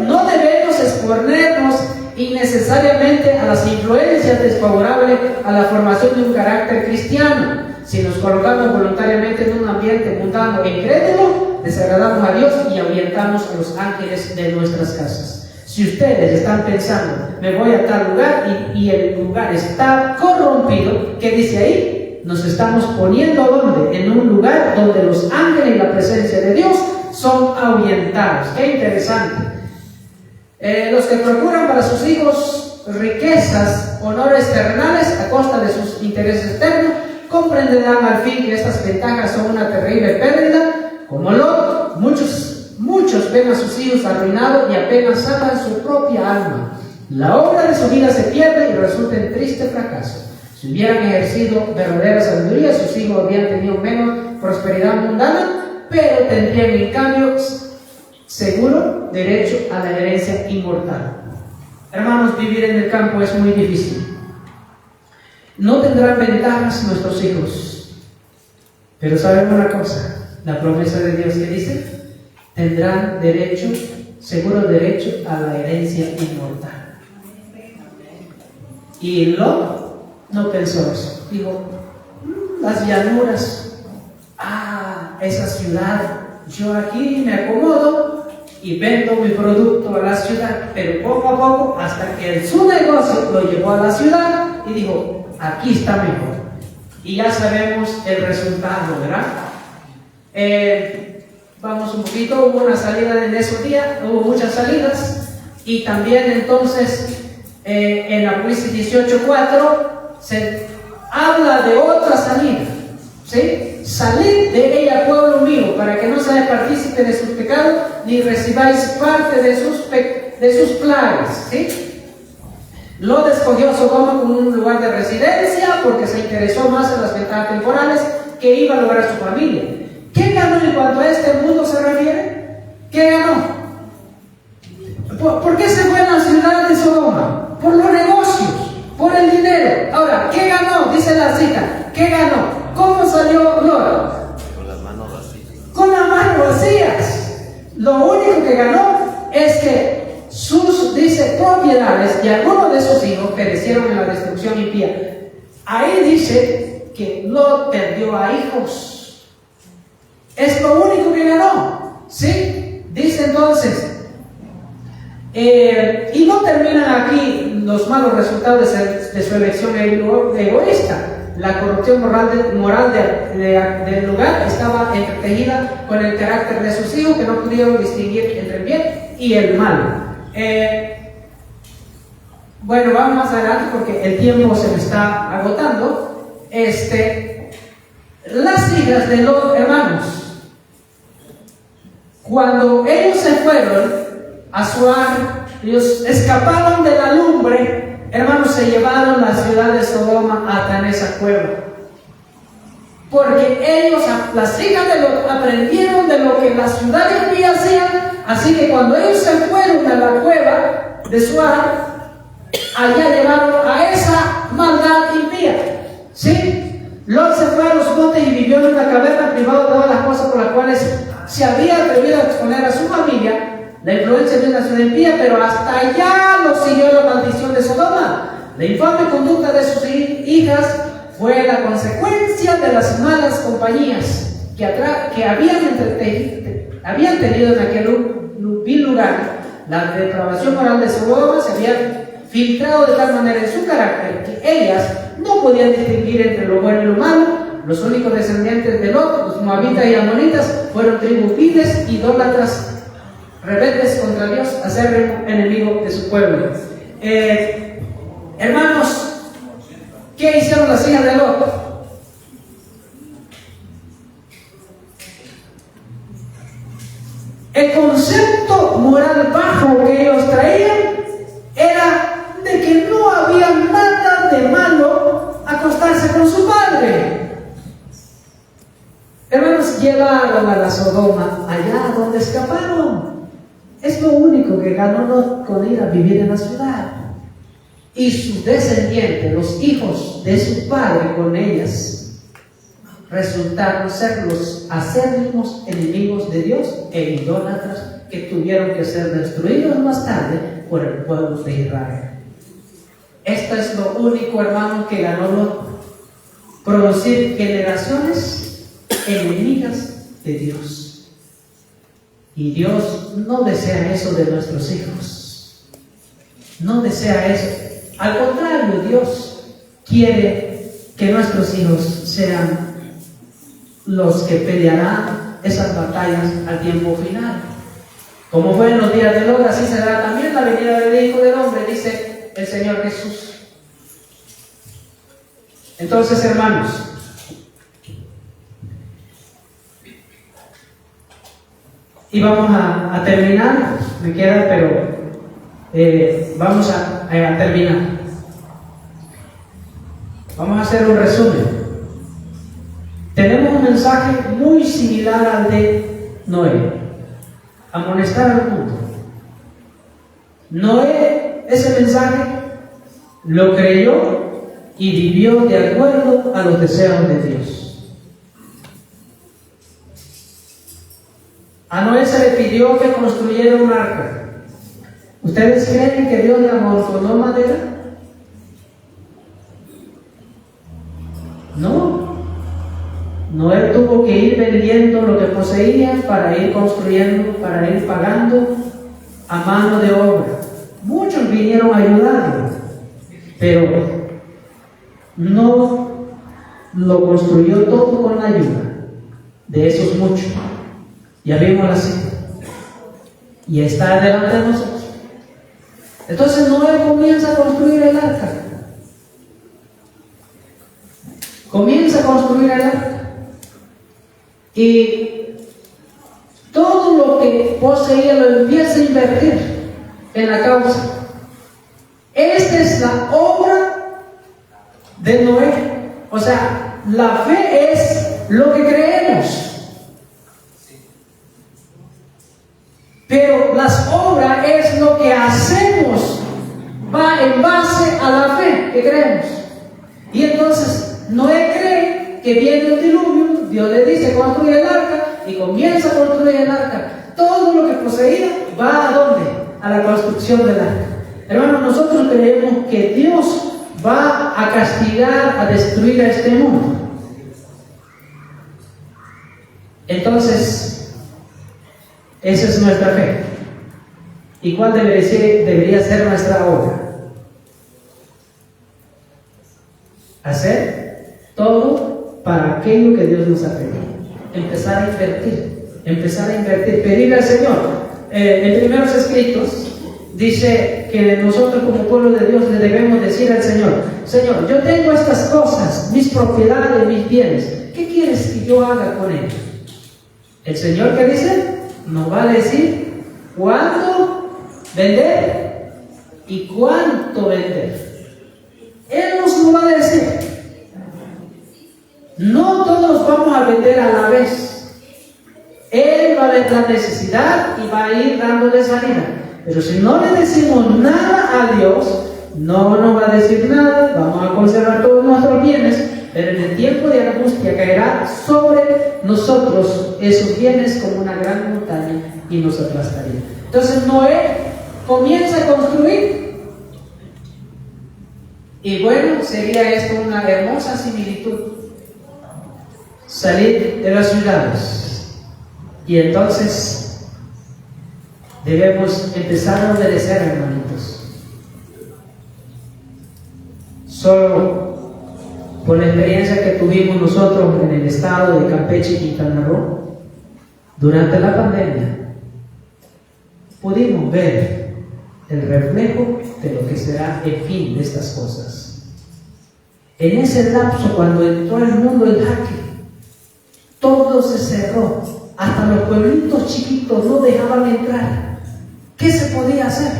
no debemos exponernos innecesariamente a las influencias desfavorables a la formación de un carácter cristiano. Si nos colocamos voluntariamente en un ambiente mundano e incrédulo, desagradamos a Dios y ahuyentamos a los ángeles de nuestras casas. Si ustedes están pensando, me voy a tal lugar y el lugar está corrompido, ¿qué dice ahí? Nos estamos poniendo ¿dónde? En un lugar donde los ángeles y la presencia de Dios son ahuyentados. ¡Qué interesante! Los que procuran para sus hijos riquezas, honores terrenales a costa de sus intereses externos, comprenderán al fin que estas ventajas son una terrible pérdida. Como Lot, muchos ven a sus hijos arruinados y apenas salvan su propia alma. La obra de su vida se pierde y resulta en triste fracaso. Si hubieran ejercido verdadera sabiduría, sus hijos habrían tenido menos prosperidad mundana, pero tendrían en cambio seguro derecho a la herencia inmortal. Hermanos, vivir en el campo es muy difícil. No tendrán ventajas nuestros hijos, pero ¿saben una cosa? La promesa de Dios que dice, tendrán derecho, seguro derecho a la herencia inmortal. Y Lot no pensó eso. Dijo, las llanuras, esa ciudad, yo aquí me acomodo y vendo mi producto a la ciudad, pero poco a poco, hasta que su negocio lo llevó a la ciudad y dijo, aquí está mejor. Y ya sabemos el resultado, ¿verdad? Vamos un poquito, hubo una salida en esos días, hubo muchas salidas, y también entonces en Apocalipsis 18:4 se habla de otra salida, ¿sí? Salid de ella, pueblo mío, para que no seáis partícipe de sus pecados, ni recibáis parte de sus plagas, ¿sí? Lot escogió Sodoma como un lugar de residencia porque se interesó más en las ventajas temporales que iba a lograr su familia. ¿Qué ganó en cuanto a este mundo se refiere? ¿Qué ganó? ¿Por qué se fue a la ciudad de Sodoma? Por los negocios, por el dinero. Ahora, ¿qué ganó? Dice la cita. ¿Qué ganó? ¿Cómo salió Lot? Con las manos vacías. Con las manos vacías. Lo único que ganó es que sus, dice, propiedades y algunos de sus hijos perecieron en la destrucción impía. Ahí dice que Lot perdió a hijos. Es lo único que ganó, ¿sí? Dice entonces, y no terminan aquí los malos resultados de su elección egoísta. La corrupción moral del lugar estaba entretejida con el carácter de sus hijos, que no pudieron distinguir entre el bien y el mal. Bueno, vamos más adelante porque el tiempo se me está agotando. Las hijas de los hermanos, cuando ellos se fueron a Zoar, ellos escaparon de la lumbre, hermanos, se llevaron la ciudad de Sodoma hasta en esa cueva. Porque ellos, las hijas de Lot, aprendieron de lo que las ciudades impías hacían, así que cuando ellos se fueron a la cueva de Zoar, allá llevaron a esa maldad impía. ¿Sí? Lot se fue a los montes y vivió en una caverna privado de todas las cosas por las cuales se había atrevido a exponer a su familia la influencia de una ciudad impía, pero hasta allá lo siguió la maldición de Sodoma. La infame conducta de sus hijas fue la consecuencia de las malas compañías que habían tenido en aquel vil lugar. La depravación moral de Sodoma se había filtrado de tal manera en su carácter que ellas no podían distinguir entre lo bueno y lo malo. Los únicos descendientes de Lot, los moabitas y amonitas, fueron tribus viles, idólatras, rebeldes contra Dios, acérrimo enemigo de su pueblo. Hermanos, ¿qué hicieron las hijas de Lot? El concepto moral bajo que ellos traían era de que no había nada de malo acostarse con su padre. Hermanos, llevaron a la Sodoma allá donde escaparon. Es lo único que ganó Lot con ir a vivir en la ciudad. Y sus descendientes, los hijos de su padre con ellas, resultaron ser los acérrimos enemigos de Dios e idólatras que tuvieron que ser destruidos más tarde por el pueblo de Israel. Esto es lo único, hermano, que ganó producir generaciones enemigas de Dios. Y Dios no desea eso de nuestros hijos. No desea eso. Al contrario, Dios quiere que nuestros hijos sean los que pelearán esas batallas al tiempo final. Como fue en los días de Lot, así será también la venida del Hijo del Hombre, dice el Señor Jesús. Entonces, hermanos, y vamos a terminar, me queda, pero vamos a terminar. Vamos a hacer un resumen. Tenemos un mensaje muy similar al de Noé: amonestar al mundo. Noé, ese mensaje lo creyó y vivió de acuerdo a los deseos de Dios. A Noé se le pidió que construyera un arca. ¿Ustedes creen que Dios le amontonó madera? No. Noé tuvo que ir vendiendo lo que poseía para ir construyendo, para ir pagando a mano de obra. Muchos vinieron a ayudarlo, pero no lo construyó todo con la ayuda de esos muchos. Ya vimos la cita y está delante de nosotros. Entonces Noé comienza a construir el arca. Comienza a construir el arca. Y todo lo que poseía lo empieza a invertir en la causa. Esta es la obra de Noé. O sea, la fe es lo que creemos. Pero las obras es lo que hacemos. Va en base a la fe que creemos. Y entonces Noé cree que viene el diluvio. Dios le dice: construye el arca, y comienza a construir el arca. Todo lo que poseía va ¿a dónde? A la construcción del arca. Hermanos, nosotros creemos que Dios va a castigar, a destruir a este mundo. Entonces, esa es nuestra fe. ¿Y cuál debería ser nuestra obra? Hacer todo para aquello que Dios nos ha pedido. Empezar a invertir, pedirle al Señor. En primeros escritos dice que nosotros como pueblo de Dios le debemos decir al Señor: Señor, yo tengo estas cosas, mis propiedades, mis bienes, ¿qué quieres que yo haga con ellos? El Señor, ¿qué dice? Nos va a decir cuándo vender y cuánto vender. Él nos lo va a decir. No todos vamos a vender a la vez. Él va a ver la necesidad y va a ir dándole salida. Pero si no le decimos nada a Dios, no nos va a decir nada. Vamos a conservar todos nuestros bienes, pero en el tiempo de angustia caerá sobre nosotros esos bienes como una gran montaña y nos aplastaría. Entonces Noé comienza a construir. Y bueno, sería esto una hermosa similitud: salir de las ciudades. Y entonces debemos empezar a obedecer, hermanitos. Solo por la experiencia que tuvimos nosotros en el estado de Campeche y Quintana Roo, durante la pandemia, pudimos ver el reflejo de lo que será el fin de estas cosas. En ese lapso, cuando entró el mundo en jaque, todo se cerró, hasta los pueblitos chiquitos no dejaban entrar. ¿Qué se podía hacer?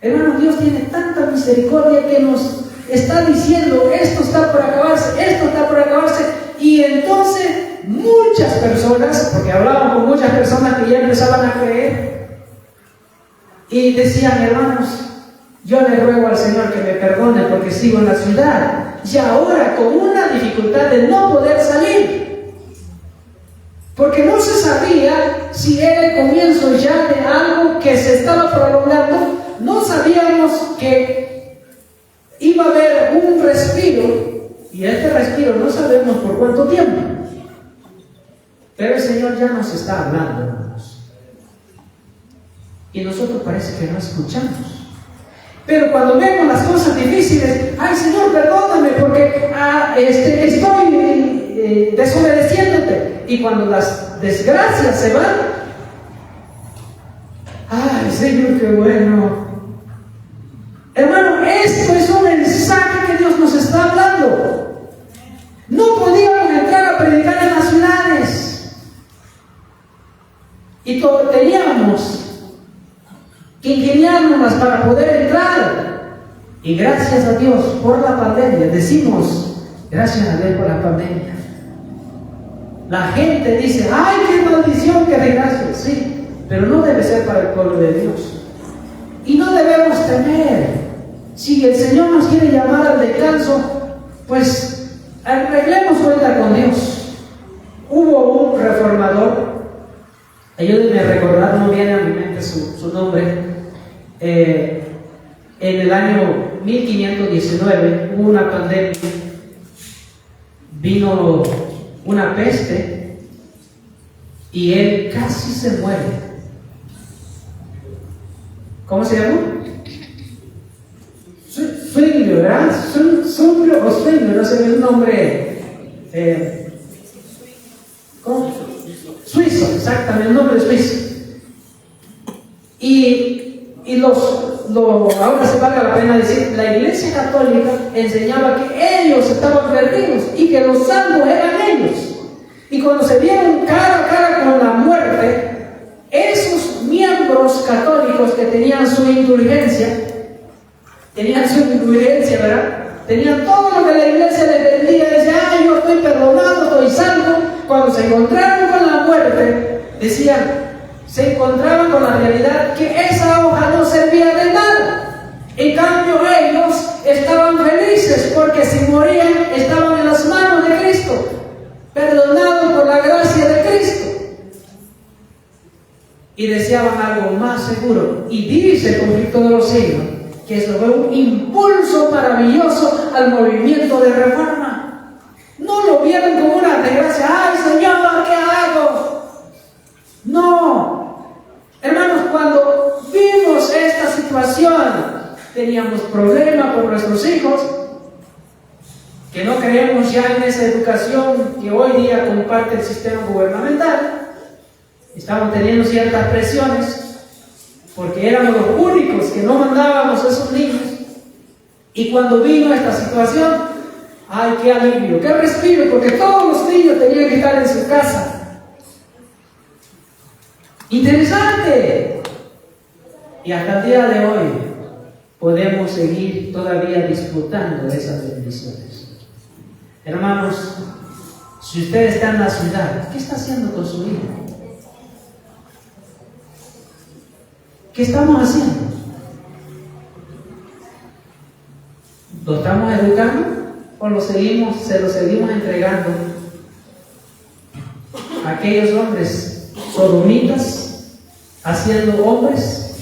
Hermanos, Dios tiene tanta misericordia que nos está diciendo: esto está por acabarse, esto está por acabarse. Y entonces muchas personas, porque hablaban con muchas personas que ya empezaban a creer, y decían: hermanos, yo le ruego al Señor que me perdone porque sigo en la ciudad. y ahora con una dificultad de no poder salir, porque no se sabía si era el comienzo ya de algo que se estaba prolongando. No sabíamos que iba a haber un respiro, y este respiro no sabemos por cuánto tiempo, pero el Señor ya nos está hablando, hermanos, y nosotros parece que no escuchamos. Pero cuando vemos las cosas difíciles, ay Señor, perdóname porque estoy desobedeciéndote. Y cuando las desgracias se van, ay Señor, qué bueno. Hermano, esto es un mensaje que Dios nos está hablando. No podíamos entrar a predicar en las ciudades. Y teníamos que ingeniárnoslas para poder entrar. Y gracias a Dios por la pandemia. Decimos, gracias a Dios por la pandemia. La gente dice, ay, qué maldición, qué desgracia. Sí, pero no debe ser para el pueblo de Dios. Y no debemos temer. Si el Señor nos quiere llamar al descanso, pues arreglemos cuenta con Dios. Hubo un reformador, ayúdenme a recordar, no viene a mi mente su nombre. En el año 1519 hubo una pandemia, vino una peste y él casi se muere. ¿Cómo se llama? Zwinglio, ¿verdad? Zwinglio o Zwinglio, no sé el nombre. ¿Cómo? Suizo, exactamente, el nombre es suizo. Ahora se valga la pena decir, la Iglesia Católica enseñaba que ellos estaban perdidos y que los salvos eran ellos. Y cuando se vieron cara a cara con la muerte, esos miembros católicos que tenían su indulgencia, ¿verdad? Tenían todo lo que la Iglesia les vendía, decían, yo estoy perdonado, estoy salvo. Cuando se encontraron con la muerte, decían, se encontraban con la realidad que esa hoja no servía de nada. En cambio ellos estaban felices porque si morían estaban en las manos de Cristo, perdonados por la gracia de Cristo, y deseaban algo más seguro. Y dice el Conflicto de los Siglos que eso fue un impulso maravilloso al movimiento de reforma. No lo vieron como una desgracia, ay Señor, ¿qué hago? No, hermanos, cuando vimos esta situación, teníamos problemas con nuestros hijos, que no creemos ya en esa educación que hoy día comparte el sistema gubernamental. Estamos teniendo ciertas presiones, porque éramos los únicos que no mandábamos a esos niños. Y cuando vino esta situación, ay, qué alivio, qué respiro, porque todos los niños tenían que estar en su casa. Interesante. Y hasta el día de hoy podemos seguir todavía disfrutando de esas bendiciones. Hermanos, si usted está en la ciudad, ¿qué está haciendo con su hijo? ¿Qué estamos haciendo? ¿Lo estamos educando o se lo seguimos entregando a aquellos hombres sodomitas, haciendo hombres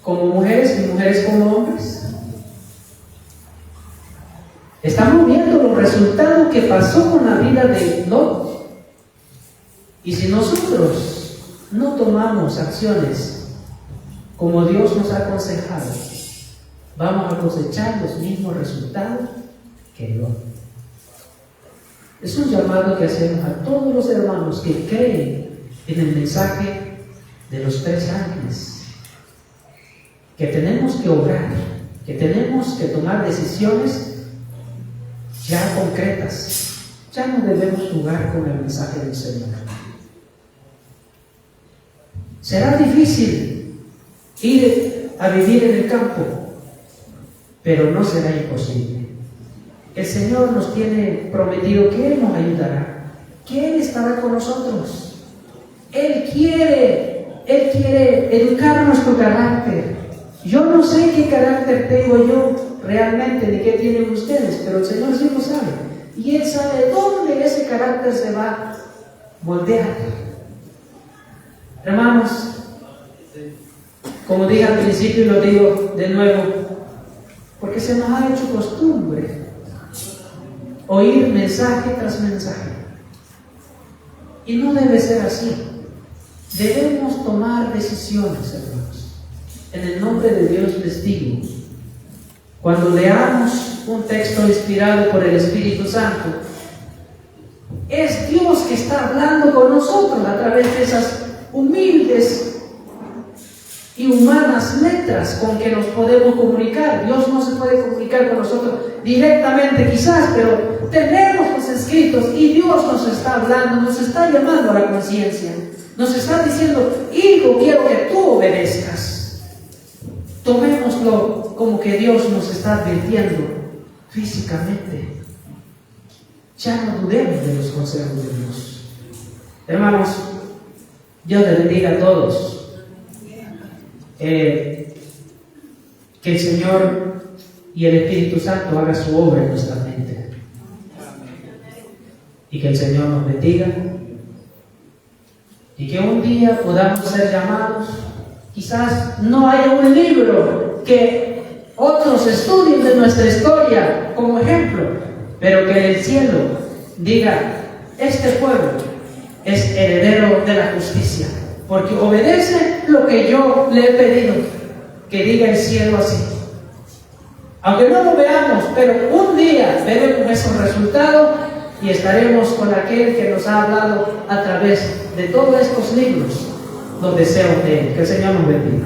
como mujeres y mujeres como hombres? Estamos viendo los resultados que pasó con la vida de Lot. Y si nosotros no tomamos acciones como Dios nos ha aconsejado, vamos a cosechar los mismos resultados que Lot. Es un llamado que hacemos a todos los hermanos que creen en el mensaje de los 3 ángeles, que tenemos que obrar, que tenemos que tomar decisiones ya concretas. Ya no debemos jugar con el mensaje del Señor. Será difícil ir a vivir en el campo, pero no será imposible. El Señor nos tiene prometido que Él nos ayudará, que Él estará con nosotros. Él quiere educar nuestro carácter. Yo no sé qué carácter tengo yo, realmente ni qué tienen ustedes, pero el Señor sí lo sabe. Y Él sabe dónde ese carácter se va a moldear. Hermanos, como dije al principio y lo digo de nuevo, porque se nos ha hecho costumbre oír mensaje tras mensaje. Y no debe ser así. Debemos tomar decisiones, hermanos. En el nombre de Dios les digo, cuando leamos un texto inspirado por el Espíritu Santo, es Dios que está hablando con nosotros a través de esas humildes y humanas letras con que nos podemos comunicar. Dios no se puede comunicar con nosotros directamente quizás, pero tenemos los escritos y Dios nos está hablando, nos está llamando a la conciencia, nos está diciendo: hijo, quiero que tú obedezcas. Tomémoslo como que Dios nos está advirtiendo físicamente. Ya no dudemos de los consejos de Dios. Hermanos, Dios les bendiga a todos. Que el Señor y el Espíritu Santo haga su obra en nuestra mente. Y que el Señor nos bendiga. Y que un día podamos ser llamados. Quizás no haya un libro que otros estudien de nuestra historia como ejemplo, pero que el cielo diga: este pueblo es heredero de la justicia, porque obedece lo que yo le he pedido. Que diga el cielo así. Aunque no lo veamos, pero un día veremos esos resultados y estaremos con aquel que nos ha hablado a través de todos estos libros, los deseos de Él. Que el Señor nos bendiga.